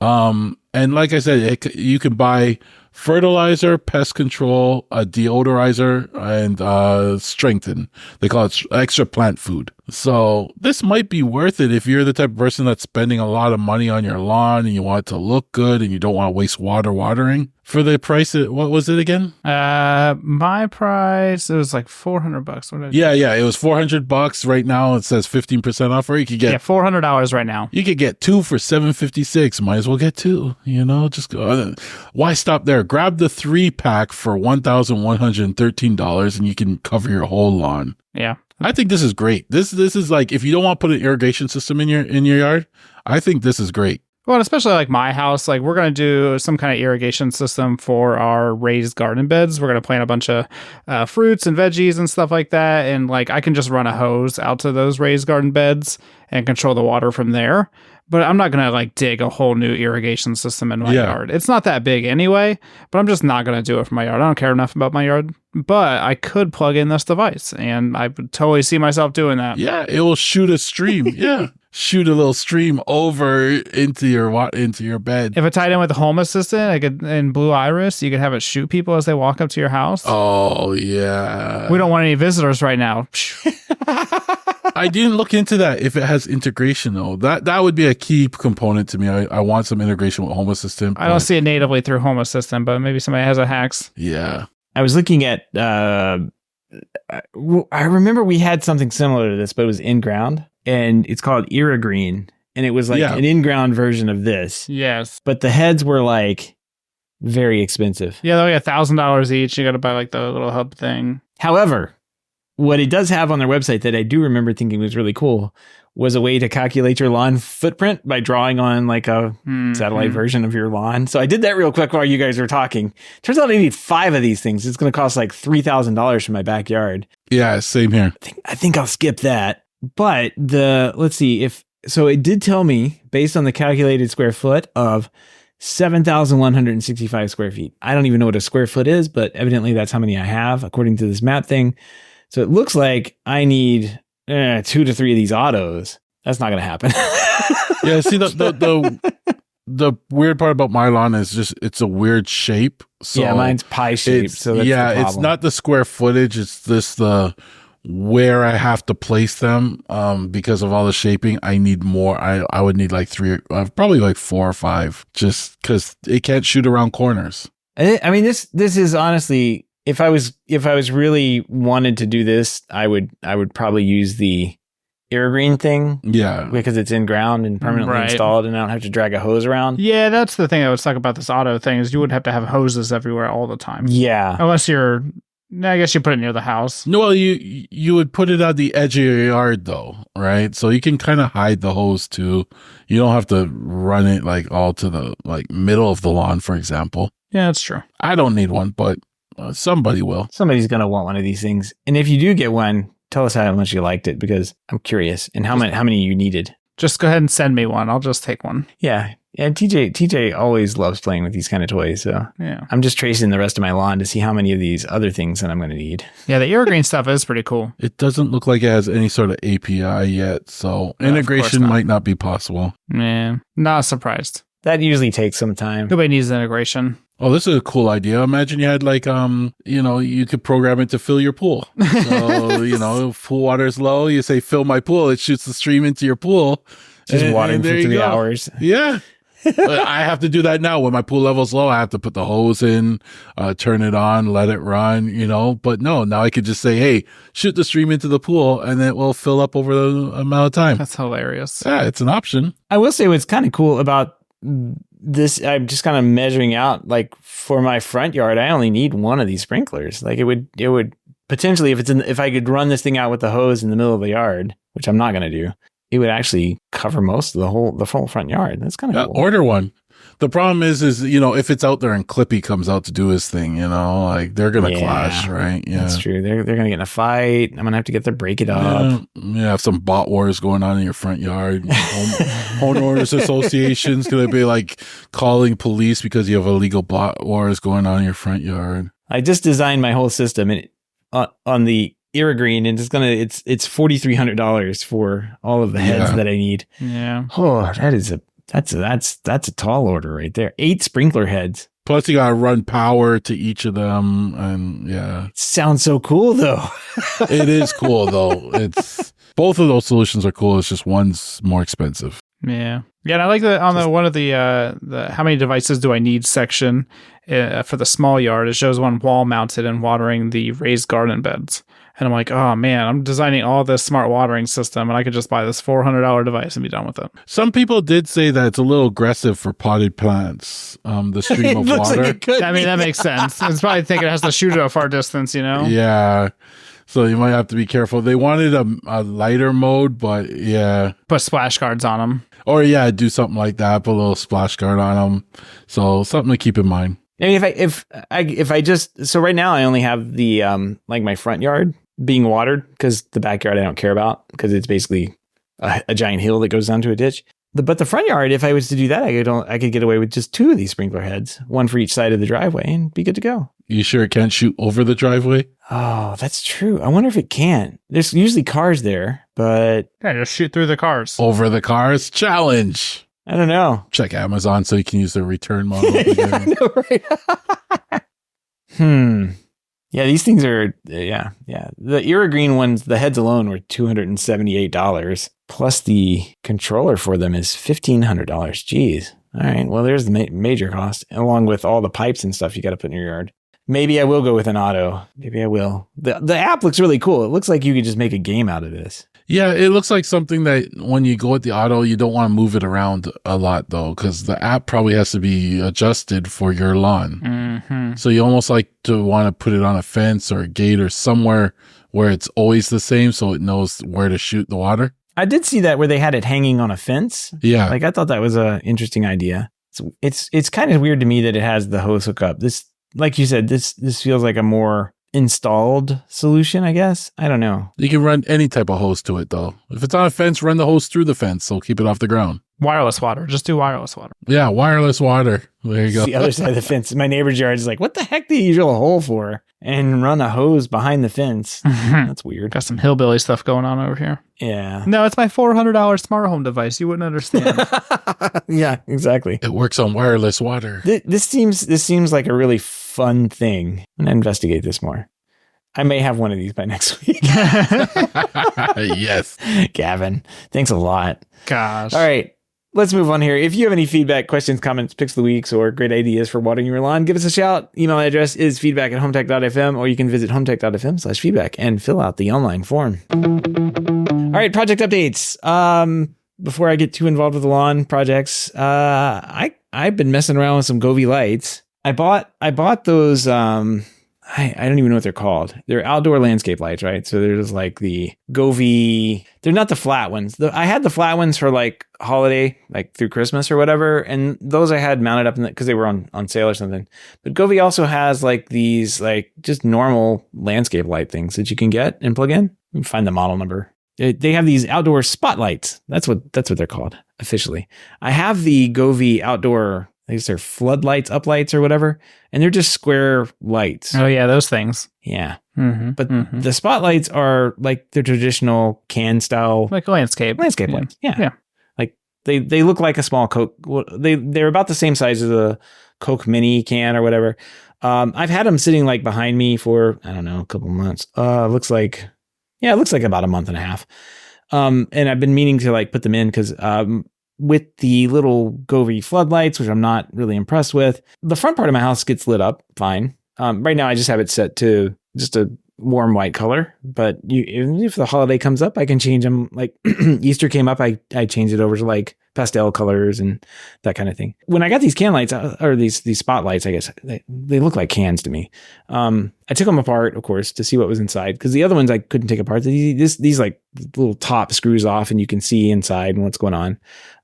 And like I said, you can buy fertilizer, pest control, a deodorizer, and strengthen. They call it extra plant food. So this might be worth it if you're the type of person that's spending a lot of money on your lawn and you want it to look good and you don't want to waste water watering. For the price, what was it again? My price, it was like $400. What Yeah, it was $400 right now. It says 15% off, or you could get $400 right now. You could get 2 for $756. Might as well get 2. Just go. Why stop there? Grab the 3-pack for $1,113, and you can cover your whole lawn. Yeah, I think this is great. This is like, if you don't want to put an irrigation system in your yard, I think this is great. Well, especially like my house, like we're going to do some kind of irrigation system for our raised garden beds. We're going to plant a bunch of fruits and veggies and stuff like that. And like I can just run a hose out to those raised garden beds and control the water from there. But I'm not going to like dig a whole new irrigation system in my yard. It's not that big anyway, but I'm just not going to do it for my yard. I don't care enough about my yard, but I could plug in this device and I would totally see myself doing that. Yeah, it will shoot a stream. Yeah. Shoot a little stream over into your bed. If it tied in with the Home Assistant, in Blue Iris, you could have it shoot people as they walk up to your house. Oh, yeah. We don't want any visitors right now. I didn't look into that if it has integration, though. That would be a key component to me. I want some integration with Home Assistant. I don't see it natively through Home Assistant, but maybe somebody has a hacks. Yeah. I was looking at, I remember we had something similar to this, but it was in-ground. And it's called Irrigreen. And it was like an in-ground version of this. Yes. But the heads were like very expensive. Yeah, they're like $1,000 each. You got to buy like the little hub thing. However, what it does have on their website that I do remember thinking was really cool was a way to calculate your lawn footprint by drawing on like a satellite version of your lawn. So I did that real quick while you guys were talking. Turns out I need 5 of these things. It's going to cost like $3,000 for my backyard. Yeah, same here. I think I'll skip that. But let's see it did tell me based on the calculated square foot of 7,165 square feet. I don't even know what a square foot is, but evidently that's how many I have according to this map thing. So it looks like I need 2 to 3 of these autos. That's not going to happen. Yeah. See, the weird part about my lawn is just, it's a weird shape. So yeah, mine's pie shaped. So that's the problem. It's not the square footage. It's just where I have to place them, because of all the shaping. I need more. I would need like 3, probably like 4 or 5, just because it can't shoot around corners. I mean, this is honestly, if I was really wanted to do this, I would probably use the Irrigreen thing. Yeah. Because it's in ground and permanently installed and I don't have to drag a hose around. Yeah, that's the thing I would suck about this auto thing is you would have to have hoses everywhere all the time. Yeah. Unless I guess you put it near the house. No, well, you would put it on the edge of your yard, though, right? So you can kind of hide the hose too. You don't have to run it like all to the like middle of the lawn, for example. Yeah, that's true. I don't need one, but somebody will. Somebody's gonna want one of these things, and if you do get one, tell us how much you liked it because I'm curious, and how many you needed. Just go ahead and send me one. I'll just take one. Yeah. And TJ always loves playing with these kind of toys. So yeah, I'm just tracing the rest of my lawn to see how many of these other things that I'm going to need. Yeah, the Irrigreen stuff is pretty cool. It doesn't look like it has any sort of API yet, so integration might not be possible. Yeah, not surprised. That usually takes some time. Nobody needs integration. Oh, this is a cool idea. Imagine you had like, you could program it to fill your pool. So, pool water is low. You say, fill my pool. It shoots the stream into your pool. Just watering for 3 hours. Yeah. I have to do that now. When my pool level's low, I have to put the hose in, turn it on, let it run, But no, now I could just say, hey, shoot the stream into the pool, and it will fill up over the amount of time. That's hilarious. Yeah, it's an option. I will say what's kind of cool about this, I'm just kind of measuring out, like for my front yard, I only need one of these sprinklers. Like it would potentially, if I could run this thing out with the hose in the middle of the yard, which I'm not going to do, it would actually cover most of the full front yard. That's kind of cool. Order one. The problem is, if it's out there and Clippy comes out to do his thing, like they're going to clash, right? Yeah. That's true. They're going to get in a fight. I'm going to have to get to break it up. Yeah, have some bot wars going on in your front yard. Homeowners associations going to be like calling police because you have illegal bot wars going on in your front yard. I just designed my whole system and on the Irrigreen, and it's $4,300 for all of the heads that I need. Yeah. Oh, that's a tall order right there. 8 sprinkler heads. Plus, you got to run power to each of them. And yeah. Sounds so cool, though. It is cool, though. It's both of those solutions are cool. It's just one's more expensive. Yeah. Yeah, and I like that on one of the how many devices do I need section for the small yard. It shows one wall mounted and watering the raised garden beds. And I'm like, oh man, I'm designing all this smart watering system and I could just buy this $400 device and be done with it. Some people did say that it's a little aggressive for potted plants, the stream of water. I mean, that makes sense. It's probably thinking it has to shoot at a far distance, you know? Yeah. So you might have to be careful. They wanted a lighter mode, but yeah. Put splash guards on them. Or yeah, do something like that. Put a little splash guard on them. So something to keep in mind. I mean, if I just, so right now I only have the, like my front yard being watered because the backyard I don't care about because it's basically a giant hill that goes down to a ditch. But the front yard, if I was to do that, I could get away with just 2 of these sprinkler heads, one for each side of the driveway and be good to go. You sure it can't shoot over the driveway? Oh, that's true. I wonder if it can. There's usually cars there, but... Yeah, just shoot through the cars. Over the cars? Challenge. I don't know. Check Amazon so you can use the return model. Yeah, I know, right? Yeah, these things are... Yeah. The Irrigreen ones, the heads alone were $278. Plus the controller for them is $1,500. Jeez. All right. Well, there's the major cost, along with all the pipes and stuff you got to put in your yard. Maybe I will go with an auto. Maybe I will. The app looks really cool. It looks like you could just make a game out of this. Yeah, it looks like something that when you go with the auto, you don't want to move it around a lot, though, because the app probably has to be adjusted for your lawn. Mm-hmm. So you almost like to want to put it on a fence or a gate or somewhere where it's always the same so it knows where to shoot the water. I did see that where they had it hanging on a fence. Yeah. Like I thought that was an interesting idea. It's kind of weird to me that it has the hose hookup. This, like you said, this feels like a more installed solution, I guess. I don't know. You can run any type of hose to it, though. If it's on a fence, run the hose through the fence. So keep it off the ground. Wireless water. Just do wireless water. Yeah, wireless water. There you go. It's the other side of the fence. My neighbor's yard is like, what the heck do you drill a hole for? And run a hose behind the fence. That's weird. Got some hillbilly stuff going on over here. Yeah. No, it's my $400 smart home device. You wouldn't understand. Yeah, exactly. It works on wireless water. This seems like a really fun thing. I'm going to investigate this more. I may have one of these by next week. Yes. Gavin, thanks a lot. Gosh. All right. Let's move on here. If you have any feedback, questions, comments, picks of the weeks, or great ideas for watering your lawn, give us a shout. Email address is feedback@HomeTech.fm, or you can visit HomeTech.fm/feedback and fill out the online form. All right, project updates. Before I get too involved with the lawn projects, I've been messing around with some Govee lights. I bought those. I don't even know what they're called. They're outdoor landscape lights, right? So there's like the Govee. They're not the flat ones. I had the flat ones for like holiday, like through Christmas or whatever. And those I had mounted up because they were on sale or something. But Govee also has like these like just normal landscape light things that you can get and plug in. You can find the model number. They have these outdoor spotlights. That's what they're called officially. I have the Govee outdoor, I guess they're floodlights, uplights or whatever. And they're just square lights. Oh yeah, those things. Yeah. Mm-hmm, but the spotlights are like the traditional can style. Like landscape lights. Yeah. Like they look like a small Coke. They're about the same size as a Coke mini can or whatever. I've had them sitting like behind me for, I don't know, a couple months. It looks like about a month and a half. And I've been meaning to like put them in because, with the little Govee floodlights, which I'm not really impressed with, the front part of my house gets lit up fine. Right now I just have it set to just a warm white color, but even if the holiday comes up, I can change them. Like Easter came up, I changed it over to like pastel colors and that kind of thing. When I got these can lights or these spotlights, I guess they look like cans to me. I took them apart, of course, to see what was inside because the other ones I couldn't take apart. These like little top screws off and you can see inside and what's going on.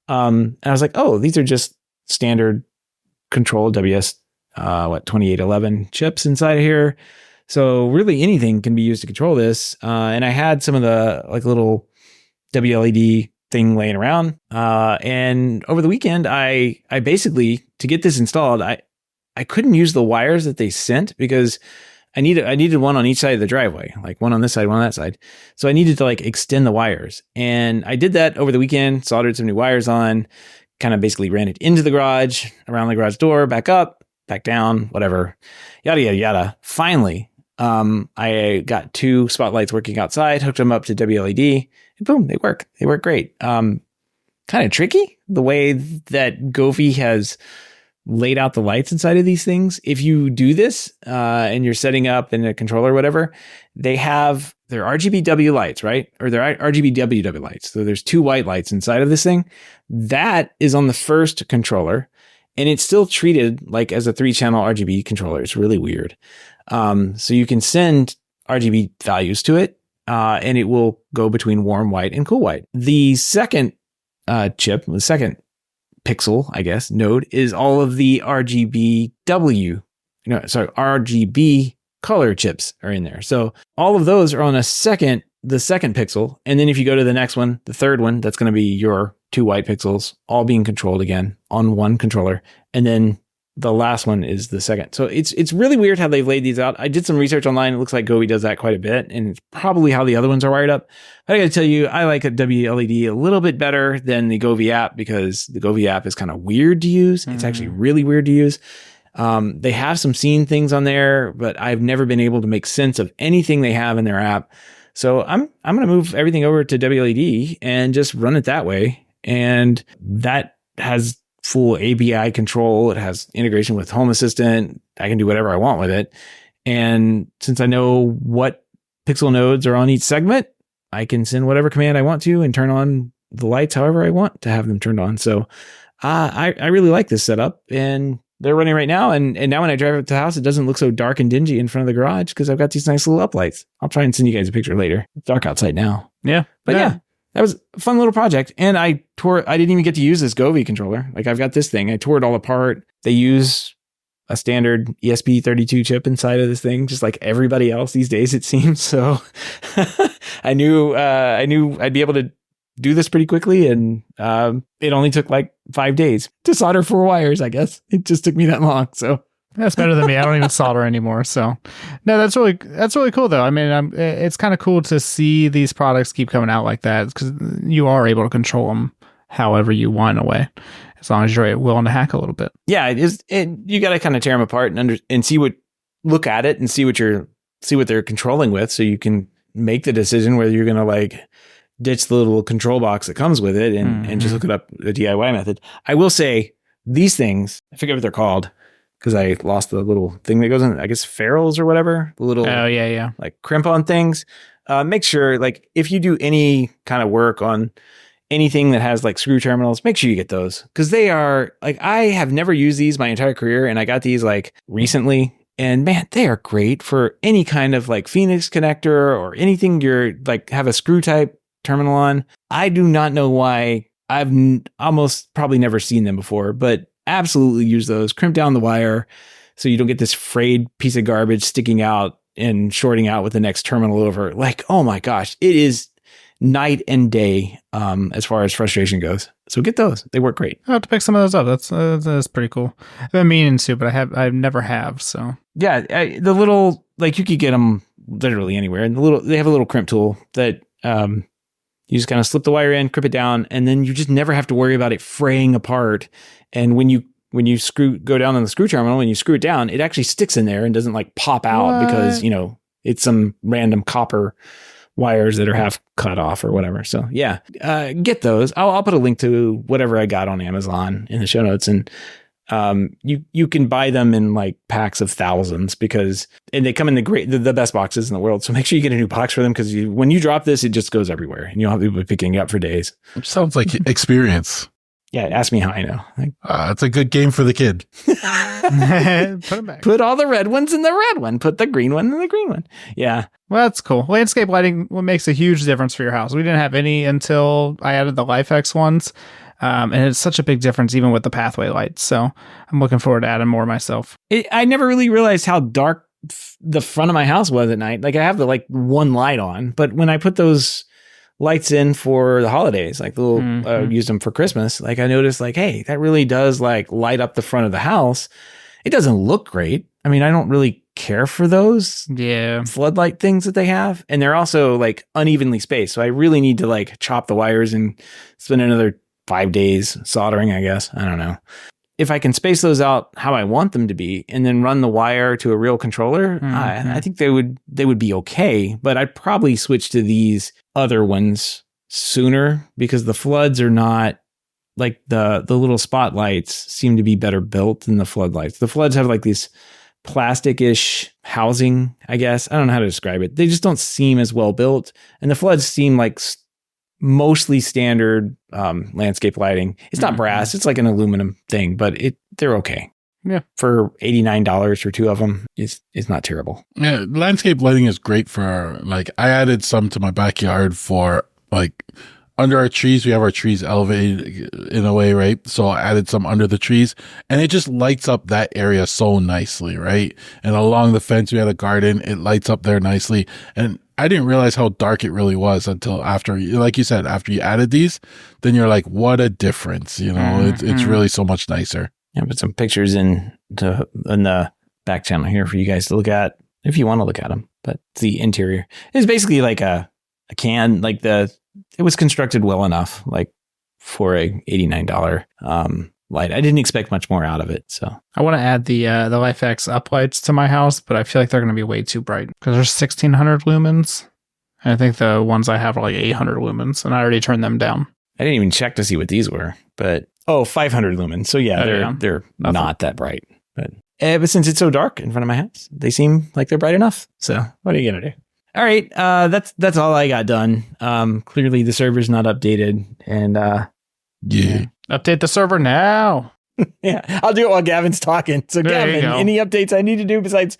And I was like, oh, these are just standard controlled WS 2811 chips inside of here. So really anything can be used to control this. And I had some of the like little WLED thing laying around. And over the weekend, I basically, to get this installed, I couldn't use the wires that they sent because I needed one on each side of the driveway, like one on this side, one on that side. So I needed to like extend the wires. And I did that over the weekend, soldered some new wires on, kind of basically ran it into the garage, around the garage door, back up. back down, whatever, yada, yada, yada. Finally, I got 2 spotlights working outside, hooked them up to WLED, and boom, they work. They work great. Kind of tricky the way that Govee has laid out the lights inside of these things. If you do this and you're setting up in a controller or whatever, they have their RGBW lights, right? Or their RGBWW lights. So there's 2 white lights inside of this thing. That is on the first controller, and it's still treated like as a 3-channel RGB controller. It's really weird. So you can send RGB values to it, and it will go between warm white and cool white. The second chip, the second pixel, I guess, node is all of the RGB color chips are in there. So all of those are on the second pixel. And then if you go to the next one, the third one, that's going to be your 2 white pixels, all being controlled again on one controller. And then the last one is the second. So it's really weird how they've laid these out. I did some research online. It looks like Govee does that quite a bit, and it's probably how the other ones are wired up. But I got to tell you, I like a WLED a little bit better than the Govee app, because the Govee app is kind of weird to use. It's actually really weird to use. They have some scene things on there, but I've never been able to make sense of anything they have in their app. So I'm going to move everything over to WLED and just run it that way. And that has full API control. It has integration with Home Assistant. I can do whatever I want with it. And since I know what pixel nodes are on each segment, I can send whatever command I want to and turn on the lights however I want to have them turned on. So I really like this setup, and they're running right now. And now when I drive up to the house, it doesn't look so dark and dingy in front of the garage because I've got these nice little uplights. I'll try and send you guys a picture later. It's dark outside now. Yeah. But yeah. That was a fun little project. And I didn't even get to use this Govee controller. Like, I've got this thing. I tore it all apart. They use a standard ESP32 chip inside of this thing, just like everybody else these days, it seems. So I knew I'd be able to do this pretty quickly. And it only took like 5 days to solder 4 wires, I guess. It just took me that long. So that's better than me. I don't even solder anymore. So no, that's really cool though. I mean, it's kind of cool to see these products keep coming out like that, because you are able to control them however you want in a way, as long as you're willing to hack a little bit. Yeah, it is. You got to kind of tear them apart and look at it and see what they're controlling with, so you can make the decision whether you're going to like ditch the little control box that comes with it and just hook it up the DIY method. I will say these things, I forget what they're called, because I lost the little thing that goes in, I guess, ferrules or whatever. The little, like crimp on things. Make sure, like, if you do any kind of work on anything that has like screw terminals, make sure you get those, because they are like, I have never used these my entire career, and I got these like recently, and man, they are great for any kind of like Phoenix connector or anything you're like have a screw type terminal on. I do not know why. I've almost probably never seen them before, but absolutely use those. Crimp down the wire so you don't get this frayed piece of garbage sticking out and shorting out with the next terminal over. Like, oh my gosh, it is night and day as far as frustration goes. So get those. They work great. I'll have to pick some of those up. That's pretty cool. I've been meaning to, but I never have. So yeah, the little, like, you could get them literally anywhere. And they have a little crimp tool that you just kind of slip the wire in, crimp it down, and then you just never have to worry about it fraying apart. And when you go down on the screw terminal and you screw it down, it actually sticks in there and doesn't like pop out because, it's some random copper wires that are half cut off or whatever. So yeah, get those. I'll put a link to whatever I got on Amazon in the show notes, and you can buy them in like packs of thousands, and they come in the best boxes in the world. So make sure you get a new box for them, because when you drop this, it just goes everywhere and you'll have people picking it up for days. Sounds like experience. Yeah, ask me how I know. It's a good game for the kid. Put them back. Put all the red ones in the red one. Put the green one in the green one. Yeah. Well, that's cool. Landscape lighting makes a huge difference for your house. We didn't have any until I added the LifeX ones. And it's such a big difference even with the pathway lights. So I'm looking forward to adding more myself. I never really realized how dark the front of my house was at night. Like, I have the like one light on, but when I put those lights in for the holidays, like the little, used them for Christmas, like I noticed like, hey, that really does like light up the front of the house. It doesn't look great. I mean, I don't really care for those floodlight things that they have. And they're also like unevenly spaced. So I really need to like chop the wires and spend another 5 days soldering, I guess. I don't know. if I can space those out how I want them to be and then run the wire to a real controller, I think they would be okay. But I'd probably switch to these other ones sooner because the floods are not like the little spotlights seem to be better built than the floodlights. The floods have like these plastic-ish housing, I guess. I don't know how to describe it. They just don't seem as well built. And the floods seem like mostly standard landscape lighting. It's not brass. It's like an aluminum thing, but they're okay. Yeah. For $89 for two of them is not terrible. Yeah, landscape lighting is great for, like, I added some to my backyard for, like, under our trees. We have our trees elevated in a way, right? So I added some under the trees and it just lights up that area so nicely, right? And along the fence, we had a garden. It lights up there nicely. And I didn't realize how dark it really was until after, like you said, after you added these, then you're like, what a difference. You know, it's really so much nicer. Yeah, put some pictures in the back channel here for you guys to look at if you want to look at them. But the interior is basically like a can, like it was constructed well enough, like for a $89 light. I didn't expect much more out of it. So I want to add the LifeX uplights to my house, but I feel like they're going to be way too bright because there's 1600 lumens. And I think the ones I have are like 800 lumens, and I already turned them down. I didn't even check to see what these were, but 500 lumens. So yeah, they're not that bright. But since it's so dark in front of my house, they seem like they're bright enough. So what are you gonna do? All right, that's all I got done. Clearly the server's not updated, and yeah. Update the server now. Yeah, I'll do it while Gavin's talking. So Gavin, any updates I need to do besides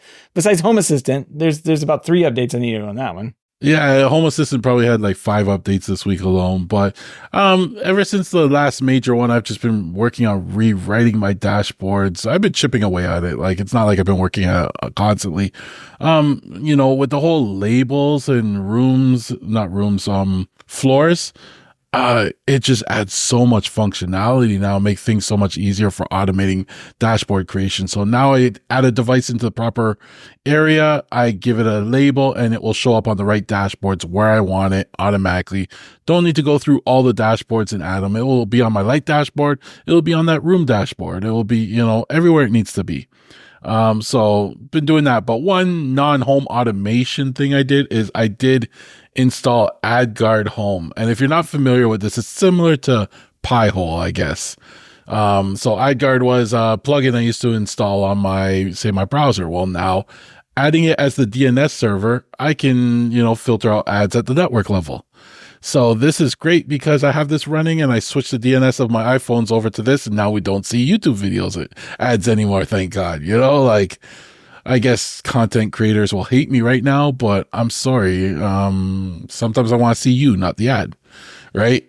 Home Assistant? There's about 3 updates I need to do on that one. Yeah, Home Assistant probably had like 5 updates this week alone. But ever since the last major one, I've just been working on rewriting my dashboards. I've been chipping away at it. Like, it's not like I've been working at it constantly. With the whole labels and floors, it just adds so much functionality now, make things so much easier for automating dashboard creation. So now I add a device into the proper area, I give it a label, and it will show up on the right dashboards where I want it automatically. Don't need to go through all the dashboards and add them. It will be on my light dashboard. It will be on that room dashboard. It will be, everywhere it needs to be. So been doing that. But one non-home automation thing I did is I did install AdGuard Home. And if you're not familiar with this, it's similar to Pi-hole, I guess. So AdGuard was a plugin I used to install on my browser. Well, now adding it as the DNS server, I can, filter out ads at the network level. So this is great because I have this running and I switched the DNS of my iPhones over to this, and now we don't see YouTube videos ads anymore. Thank God. I guess content creators will hate me right now, but I'm sorry. Sometimes I want to see you, not the ad, right?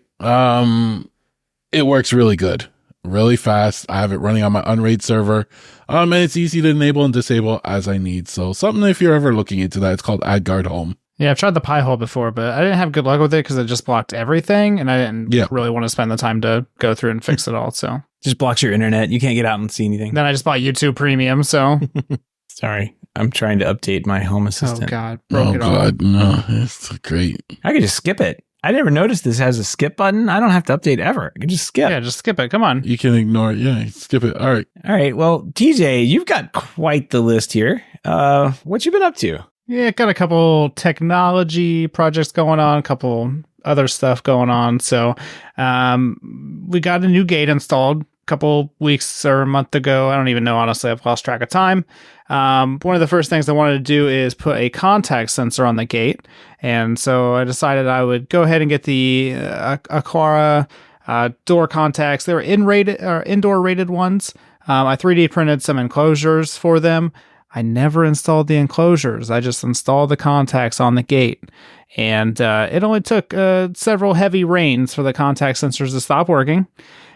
It works really good, really fast. I have it running on my Unraid server. And it's easy to enable and disable as I need. So something, if you're ever looking into that, it's called AdGuard Home. Yeah, I've tried the Pi-hole before, but I didn't have good luck with it because it just blocked everything, and I didn't really want to spend the time to go through and fix it all. So just blocks your internet. You can't get out and see anything. Then I just bought YouTube Premium, so... Sorry, I'm trying to update my Home Assistant. Oh, God. Broke it all. No, it's great. I could just skip it. I never noticed this has a skip button. I don't have to update ever. I can just skip. Yeah, just skip it. Come on. You can ignore it. Yeah, skip it. All right. Well, TJ, you've got quite the list here. What you been up to? Yeah, got a couple technology projects going on, a couple other stuff going on. So we got a new gate installed a couple weeks or a month ago. I don't even know, honestly. I've lost track of time. One of the first things I wanted to do is put a contact sensor on the gate. And so I decided I would go ahead and get the Aqara door contacts. They were indoor rated ones. I 3D printed some enclosures for them. I never installed the enclosures. I just installed the contacts on the gate. And it only took several heavy rains for the contact sensors to stop working.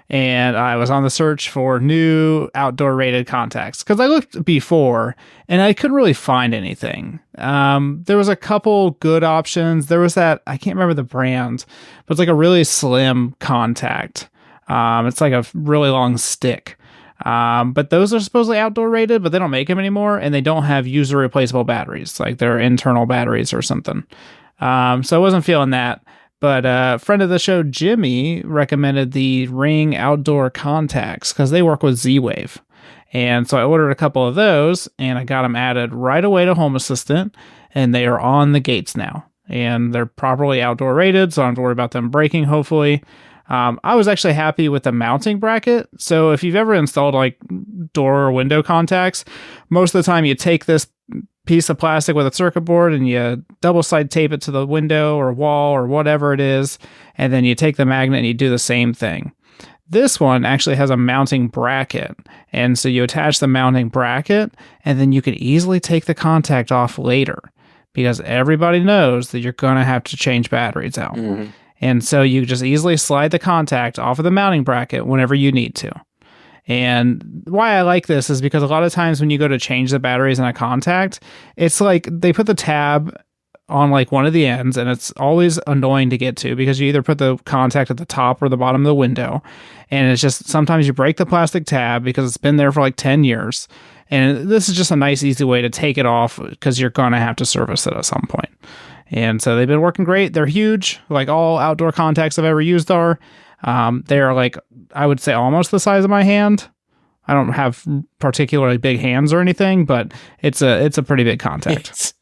And I was on the search for new outdoor rated contacts because I looked before and I couldn't really find anything. There was a couple good options. There was that, I can't remember the brand, but it's like a really slim contact. It's like a really long stick. But those are supposedly outdoor rated, but they don't make them anymore, and they don't have user replaceable batteries, like they're internal batteries or something. So I wasn't feeling that. But a friend of the show, Jimmy, recommended the Ring outdoor contacts because they work with Z-Wave. And so I ordered a couple of those, and I got them added right away to Home Assistant, and they are on the gates now. And they're properly outdoor rated, so I don't have to worry about them breaking, hopefully. I was actually happy with the mounting bracket. So if you've ever installed like door or window contacts, most of the time you take this piece of plastic with a circuit board and you double side tape it to the window or wall or whatever it is, and then you take the magnet and you do the same thing. This one actually has a mounting bracket, and so you attach the mounting bracket, and then you can easily take the contact off later because everybody knows that you're going to have to change batteries out. Mm-hmm. And so you just easily slide the contact off of the mounting bracket whenever you need to. And why I like this is because a lot of times when you go to change the batteries in a contact, it's like they put the tab on like one of the ends, and it's always annoying to get to because you either put the contact at the top or the bottom of the window. And it's just sometimes you break the plastic tab because it's been there for like 10 years. And this is just a nice, easy way to take it off because you're going to have to service it at some point. And so they've been working great. They're huge, like all outdoor contacts I've ever used are. They're like, I would say almost the size of my hand. I don't have particularly big hands or anything, but it's a pretty big contact.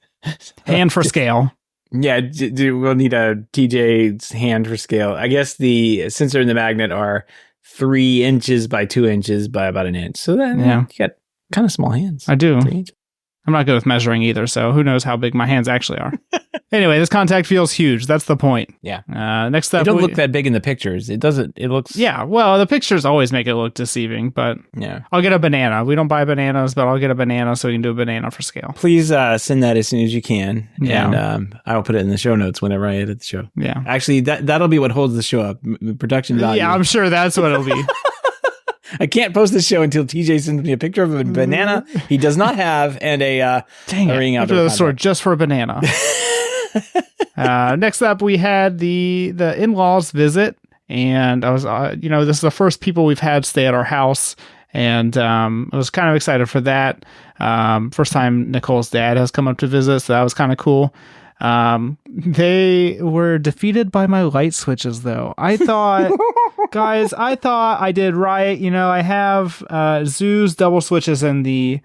Hand for scale. Yeah, we'll need a TJ's hand for scale. I guess the sensor and the magnet are 3 inches by 2 inches by about an inch. So then you got kind of small hands. I do. I'm not good with measuring either, so who knows how big my hands actually are. Anyway, this contact feels huge. That's the point. Yeah. Next up, it don't look that big in the pictures. It doesn't. It looks. Yeah. Well, the pictures always make it look deceiving, but yeah. I'll get a banana. We don't buy bananas, but I'll get a banana so we can do a banana for scale. Please send that as soon as you can, yeah. And I will put it in the show notes whenever I edit the show. Yeah. Actually, that'll be what holds the show up. Production value. Yeah, I'm sure that's what it'll be. I can't post this show until TJ sends me a picture of a banana he does not have and a ring out to the store just for a banana. Next up, we had the in-laws visit, and I was, this is the first people we've had stay at our house, and I was kind of excited for that. First time Nicole's dad has come up to visit, so that was kind of cool. They were defeated by my light switches, though. I thought, guys, I did right. I have Zoo's double switches in the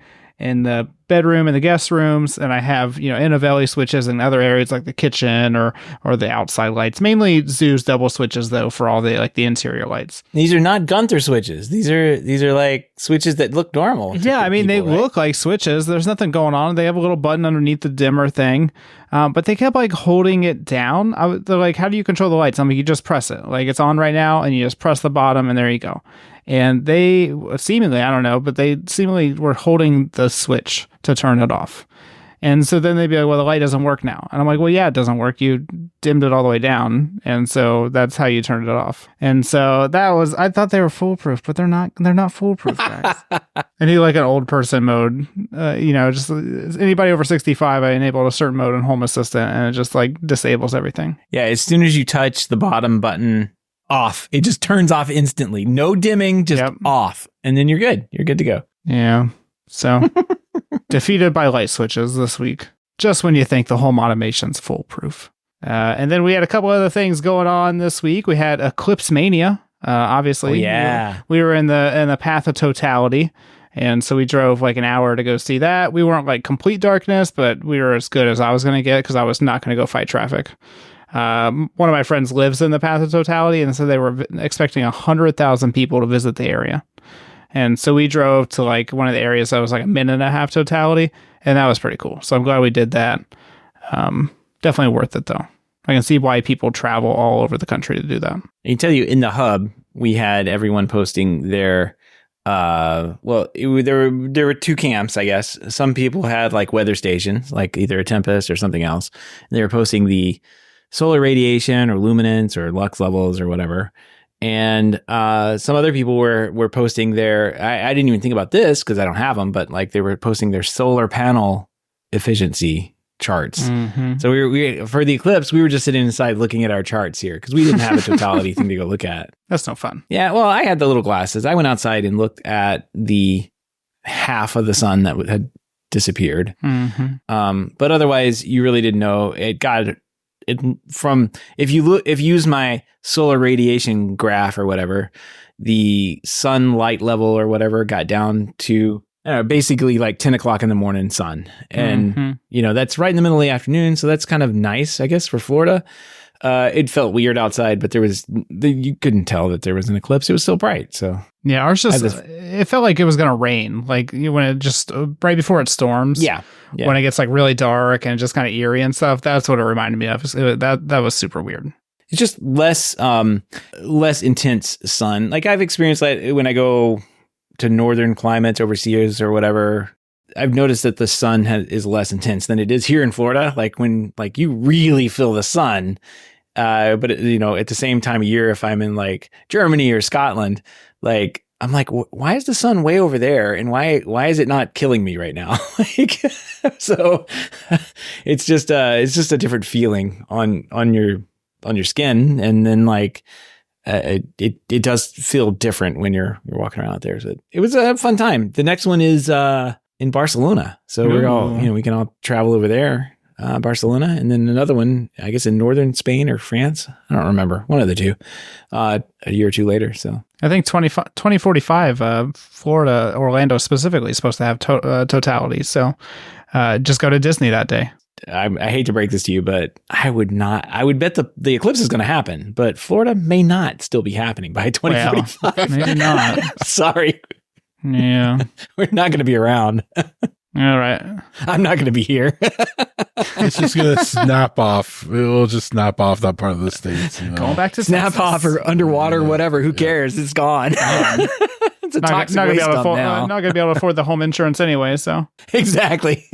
bedroom and the guest rooms, and I have Innovelli switches in other areas like the kitchen or the outside lights. Mainly Zoo's double switches, though, for all the interior lights. These are not Gunther switches. These are like switches that look normal. Yeah, I mean they look like switches. There's nothing going on. They have a little button underneath the dimmer thing, but they kept like holding it down. They're like, how do you control the lights? I'm like, you just press it. Like it's on right now, and you just press the bottom, and there you go. And they seemingly, I don't know, but they seemingly were holding the switch to turn it off. And so then they'd be like, well, the light doesn't work now. And I'm like, well, yeah, it doesn't work. You dimmed it all the way down. And so that's how you turned it off. And so I thought they were foolproof, but they're not foolproof, guys. I need like an old person mode. Just anybody over 65, I enable a certain mode in Home Assistant, and it just like disables everything. Yeah, as soon as you touch the bottom button, off. It just turns off instantly. No dimming, just off. And then you're good. You're good to go. Yeah. So defeated by light switches this week. Just when you think the home automation's foolproof. And then we had a couple other things going on this week. We had Eclipse Mania. Obviously. Oh, yeah. We were in the path of totality. And so we drove like an hour to go see that. We weren't like complete darkness, but we were as good as I was going to get because I was not going to go fight traffic. One of my friends lives in the path of totality, and so they were expecting 100,000 people to visit the area. And so we drove to like one of the areas that was like a minute and a half totality, and that was pretty cool. So I'm glad we did that. Definitely worth it though. I can see why people travel all over the country to do that. I can tell you in the hub, we had everyone posting their there were 2 camps, I guess. Some people had like weather stations, like either a Tempest or something else. And they were posting the solar radiation or luminance or lux levels or whatever. And some other people were posting I didn't even think about this because I don't have them, but like they were posting their solar panel efficiency charts. Mm-hmm. So we for the eclipse, we were just sitting inside looking at our charts here because we didn't have a totality thing to go look at. That's no fun. Yeah, well, I had the little glasses. I went outside and looked at the half of the sun that had disappeared. Mm-hmm. But otherwise, you really didn't know. if you use my solar radiation graph or whatever, the sunlight level or whatever got down to basically like 10 o'clock in the morning sun. And, that's right in the middle of the afternoon. So that's kind of nice, I guess, for Florida. It felt weird outside, but you couldn't tell that there was an eclipse. It was still bright. So yeah, ours it felt like it was going to rain, like when it just right before it storms. Yeah. When it gets like really dark and just kind of eerie and stuff. That's what it reminded me of. That was super weird. It's just less intense sun. Like I've experienced that when I go to northern climates overseas or whatever. I've noticed that the sun is less intense than it is here in Florida. Like when you really feel the sun. But at the same time of year, if I'm in like Germany or Scotland, like I'm like, why is the sun way over there, and why is it not killing me right now? So it's just a different feeling on your skin, and then like it does feel different when you're walking around out there. So it was a fun time. The next one is in Barcelona, so we're all we can all travel over there. Barcelona, and then another one, I guess, in northern Spain or France. I don't remember. One of the two. A year or two later. So I think 2045, Florida, Orlando specifically is supposed to have totality. So just go to Disney that day. I hate to break this to you, but I would not. I would bet the eclipse is going to happen, but Florida may not still be happening by 2045. Well, maybe not. Sorry. Yeah. We're not going to be around. All right. I'm not going to be here. It's just going to snap off. It will just snap off that part of the States. Going back to snap Texas. Off or underwater, whatever. Who cares? It's gone. It's a toxic waste dump now. Not going to be able to afford the home insurance anyway, so. Exactly.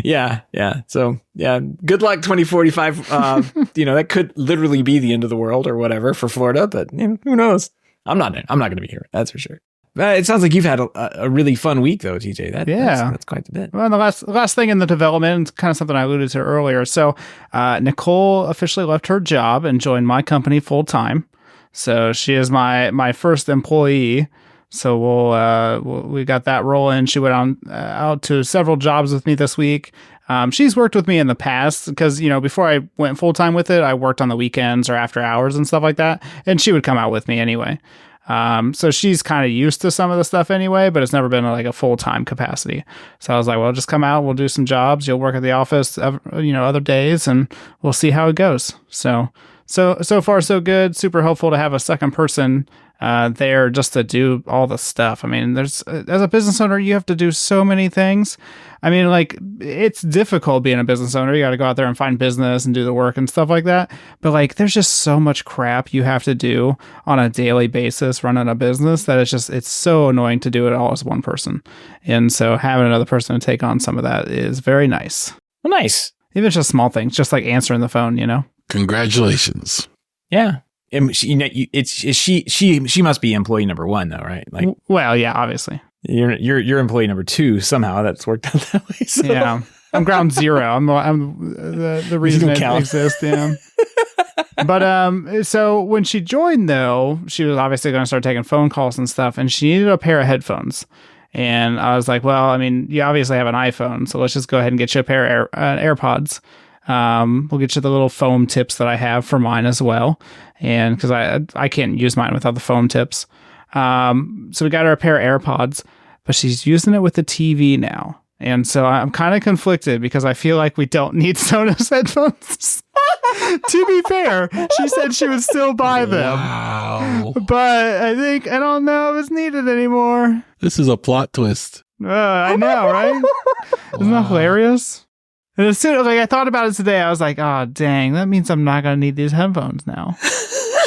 Yeah. So, yeah, good luck 2045. That could literally be the end of the world or whatever for Florida, but who knows? I'm not going to be here. That's for sure. It sounds like you've had a really fun week, though, TJ. That's quite a bit. Well, the last thing in the development, kind of something I alluded to earlier. So, Nicole officially left her job and joined my company full time. So she is my first employee. So we got that rolling. She went out to several jobs with me this week. She's worked with me in the past because, before I went full time with it, I worked on the weekends or after hours and stuff like that. And she would come out with me anyway. So she's kind of used to some of the stuff anyway, but it's never been like a full-time capacity. So I was like, well, just come out, we'll do some jobs. You'll work at the office, other days, and we'll see how it goes. So far so good. Super helpful to have a second person there just to do all the stuff. I mean, as a business owner, you have to do so many things. I mean, like, it's difficult being a business owner. You got to go out there and find business and do the work and stuff like that. But like, there's just so much crap you have to do on a daily basis running a business that it's so annoying to do it all as one person. And so having another person to take on some of that is very nice. Well, nice. Even just small things, just like answering the phone, Congratulations. Yeah. She must be employee number one, though, right? Like, well, yeah, obviously. You're employee number two. Somehow that's worked out that way. So. Yeah, I'm ground zero. I'm the reason it exists. Yeah. But so when she joined, though, she was obviously going to start taking phone calls and stuff, and she needed a pair of headphones. And I was like, well, I mean, you obviously have an iPhone, so let's just go ahead and get you a pair of AirPods. We'll get you the little foam tips that I have for mine as well. And because I can't use mine without the foam tips. So we got her a pair of AirPods, but she's using it with the TV now. And so I'm kind of conflicted because I feel like we don't need Sonos headphones. To be fair, she said she would still buy them. Wow. But I don't know if it's needed anymore. This is a plot twist. I know, right? Isn't that hilarious? And as soon as I thought about it today, I was like, oh, dang, that means I'm not going to need these headphones now.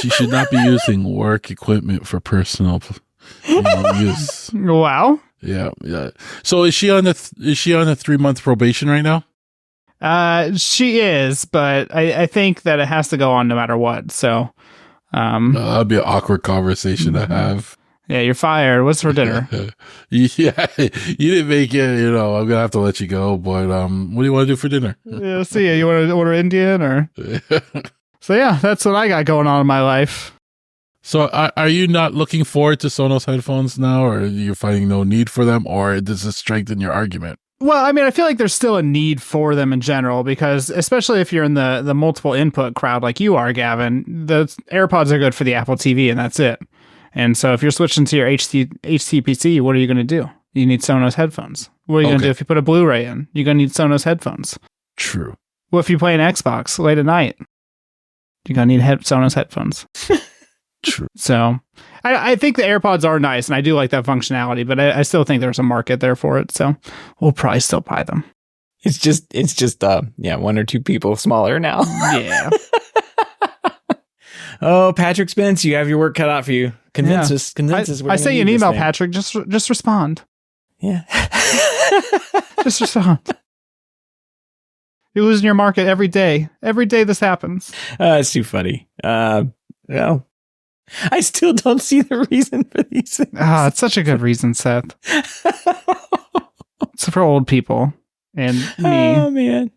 She should not be using work equipment for personal use. Wow. Yeah. So is she on a 3-month probation right now? She is, but I think that it has to go on no matter what. So, that'd be an awkward conversation to have. Yeah, you're fired. What's for dinner? Yeah, you didn't make it. I'm gonna have to let you go. But what do you want to do for dinner? Yeah, see ya. You want to order Indian or? So yeah, that's what I got going on in my life. So are you not looking forward to Sonos headphones now, or you're finding no need for them, or does this strengthen your argument? Well, I mean, I feel like there's still a need for them in general because, especially if you're in the multiple input crowd like you are, Gavin, the AirPods are good for the Apple TV and that's it. And so if you're switching to your HTPC, what are you going to do? You need Sonos headphones. What are you going to do if you put a Blu-ray in? You're going to need Sonos headphones. True. Well, if you play an Xbox late at night, you're going to need Sonos headphones. True. So I think the AirPods are nice, and I do like that functionality, but I still think there's a market there for it. So we'll probably still buy them. It's just one or two people smaller now. Yeah. Oh, Patrick Spence, you have your work cut out for you. Convince us. I sent you an email, Patrick. Just respond. Yeah. Just respond. You're losing your market every day. Every day this happens. It's too funny. Well, I still don't see the reason for these things. It's such a good reason, Seth. It's for old people and me. Oh, man.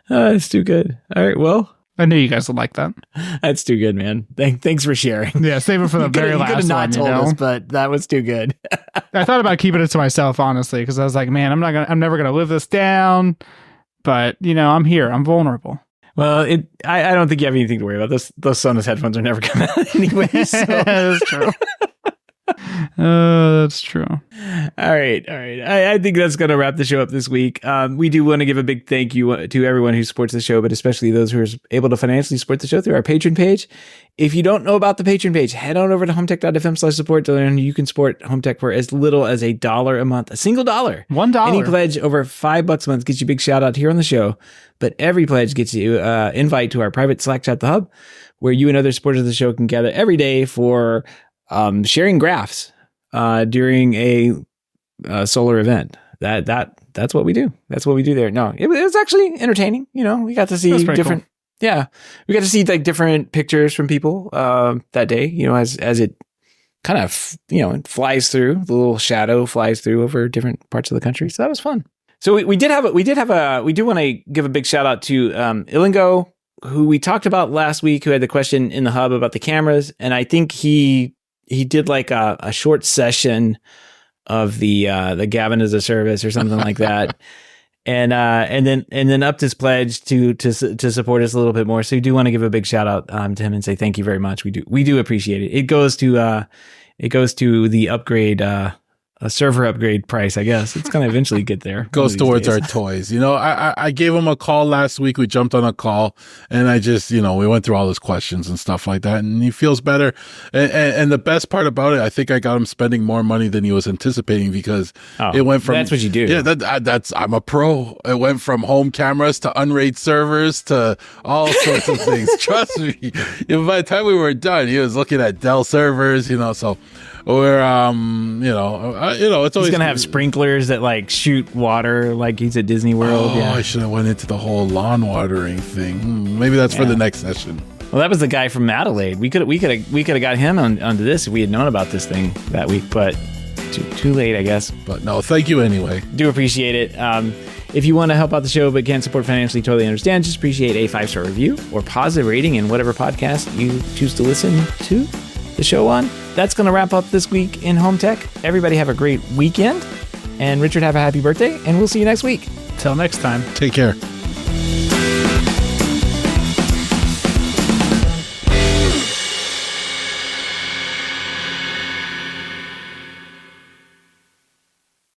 It's too good. All right, well. I knew you guys would like that. That's too good, man. Thanks for sharing. Yeah, save it for the very last one. You could have not told us, but that was too good. I thought about keeping it to myself, honestly, because I was like, man, I'm never gonna live this down. But I'm here. I'm vulnerable. Well, I don't think you have anything to worry about. Those Sonos headphones are never coming out anyway. So. That's true. That's true. All right. I think that's going to wrap the show up this week. We do want to give a big thank you to everyone who supports the show, but especially those who are able to financially support the show through our Patreon page. If you don't know about the Patreon page, head on over to HomeTech.fm/support to learn you can support HomeTech for as little as $1 a month. A single $1. $1. Any pledge over $5 a month gets you a big shout out here on the show, but every pledge gets you invite to our private Slack chat, The Hub, where you and other supporters of the show can gather every day for sharing graphs during a solar event. That's what we do. That's what we do there. No, it was actually entertaining. We got to see different. Cool. Yeah, we got to see like different pictures from people that day. As it kind of flies through, the little shadow flies through over different parts of the country. So that was fun. So we do want to give a big shout out to Ilingo, who we talked about last week, who had the question in the Hub about the cameras, and I think he did like a short session of the Gavin as a service or something like that. And then upped his pledge to support us a little bit more. So we do want to give a big shout out to him and say thank you very much. We do appreciate it. It goes to the upgrade, a server upgrade price, I guess. It's going to eventually get there. Goes towards our toys. I gave him a call last week. We jumped on a call and I just, we went through all his questions and stuff like that. And he feels better. And the best part about it, I think I got him spending more money than he was anticipating because it went from... That's what you do. Yeah, I'm a pro. It went from home cameras to Unraid servers to all sorts of things. Trust me. By the time we were done, he was looking at Dell servers, so... Or, it's always... He's going to have sprinklers that, like, shoot water like he's at Disney World. Oh, yeah. I should have went into the whole lawn watering thing. Maybe that's for the next session. Well, that was the guy from Adelaide. We could have got him onto this if we had known about this thing that week, but too late, I guess. But no, thank you anyway. Do appreciate it. If you want to help out the show but can't support financially, totally understand. Just appreciate a 5-star review or positive rating in whatever podcast you choose to listen to the show on. That's going to wrap up this week in Home Tech. Everybody have a great weekend. And Richard, have a happy birthday. And we'll see you next week. Till next time. Take care.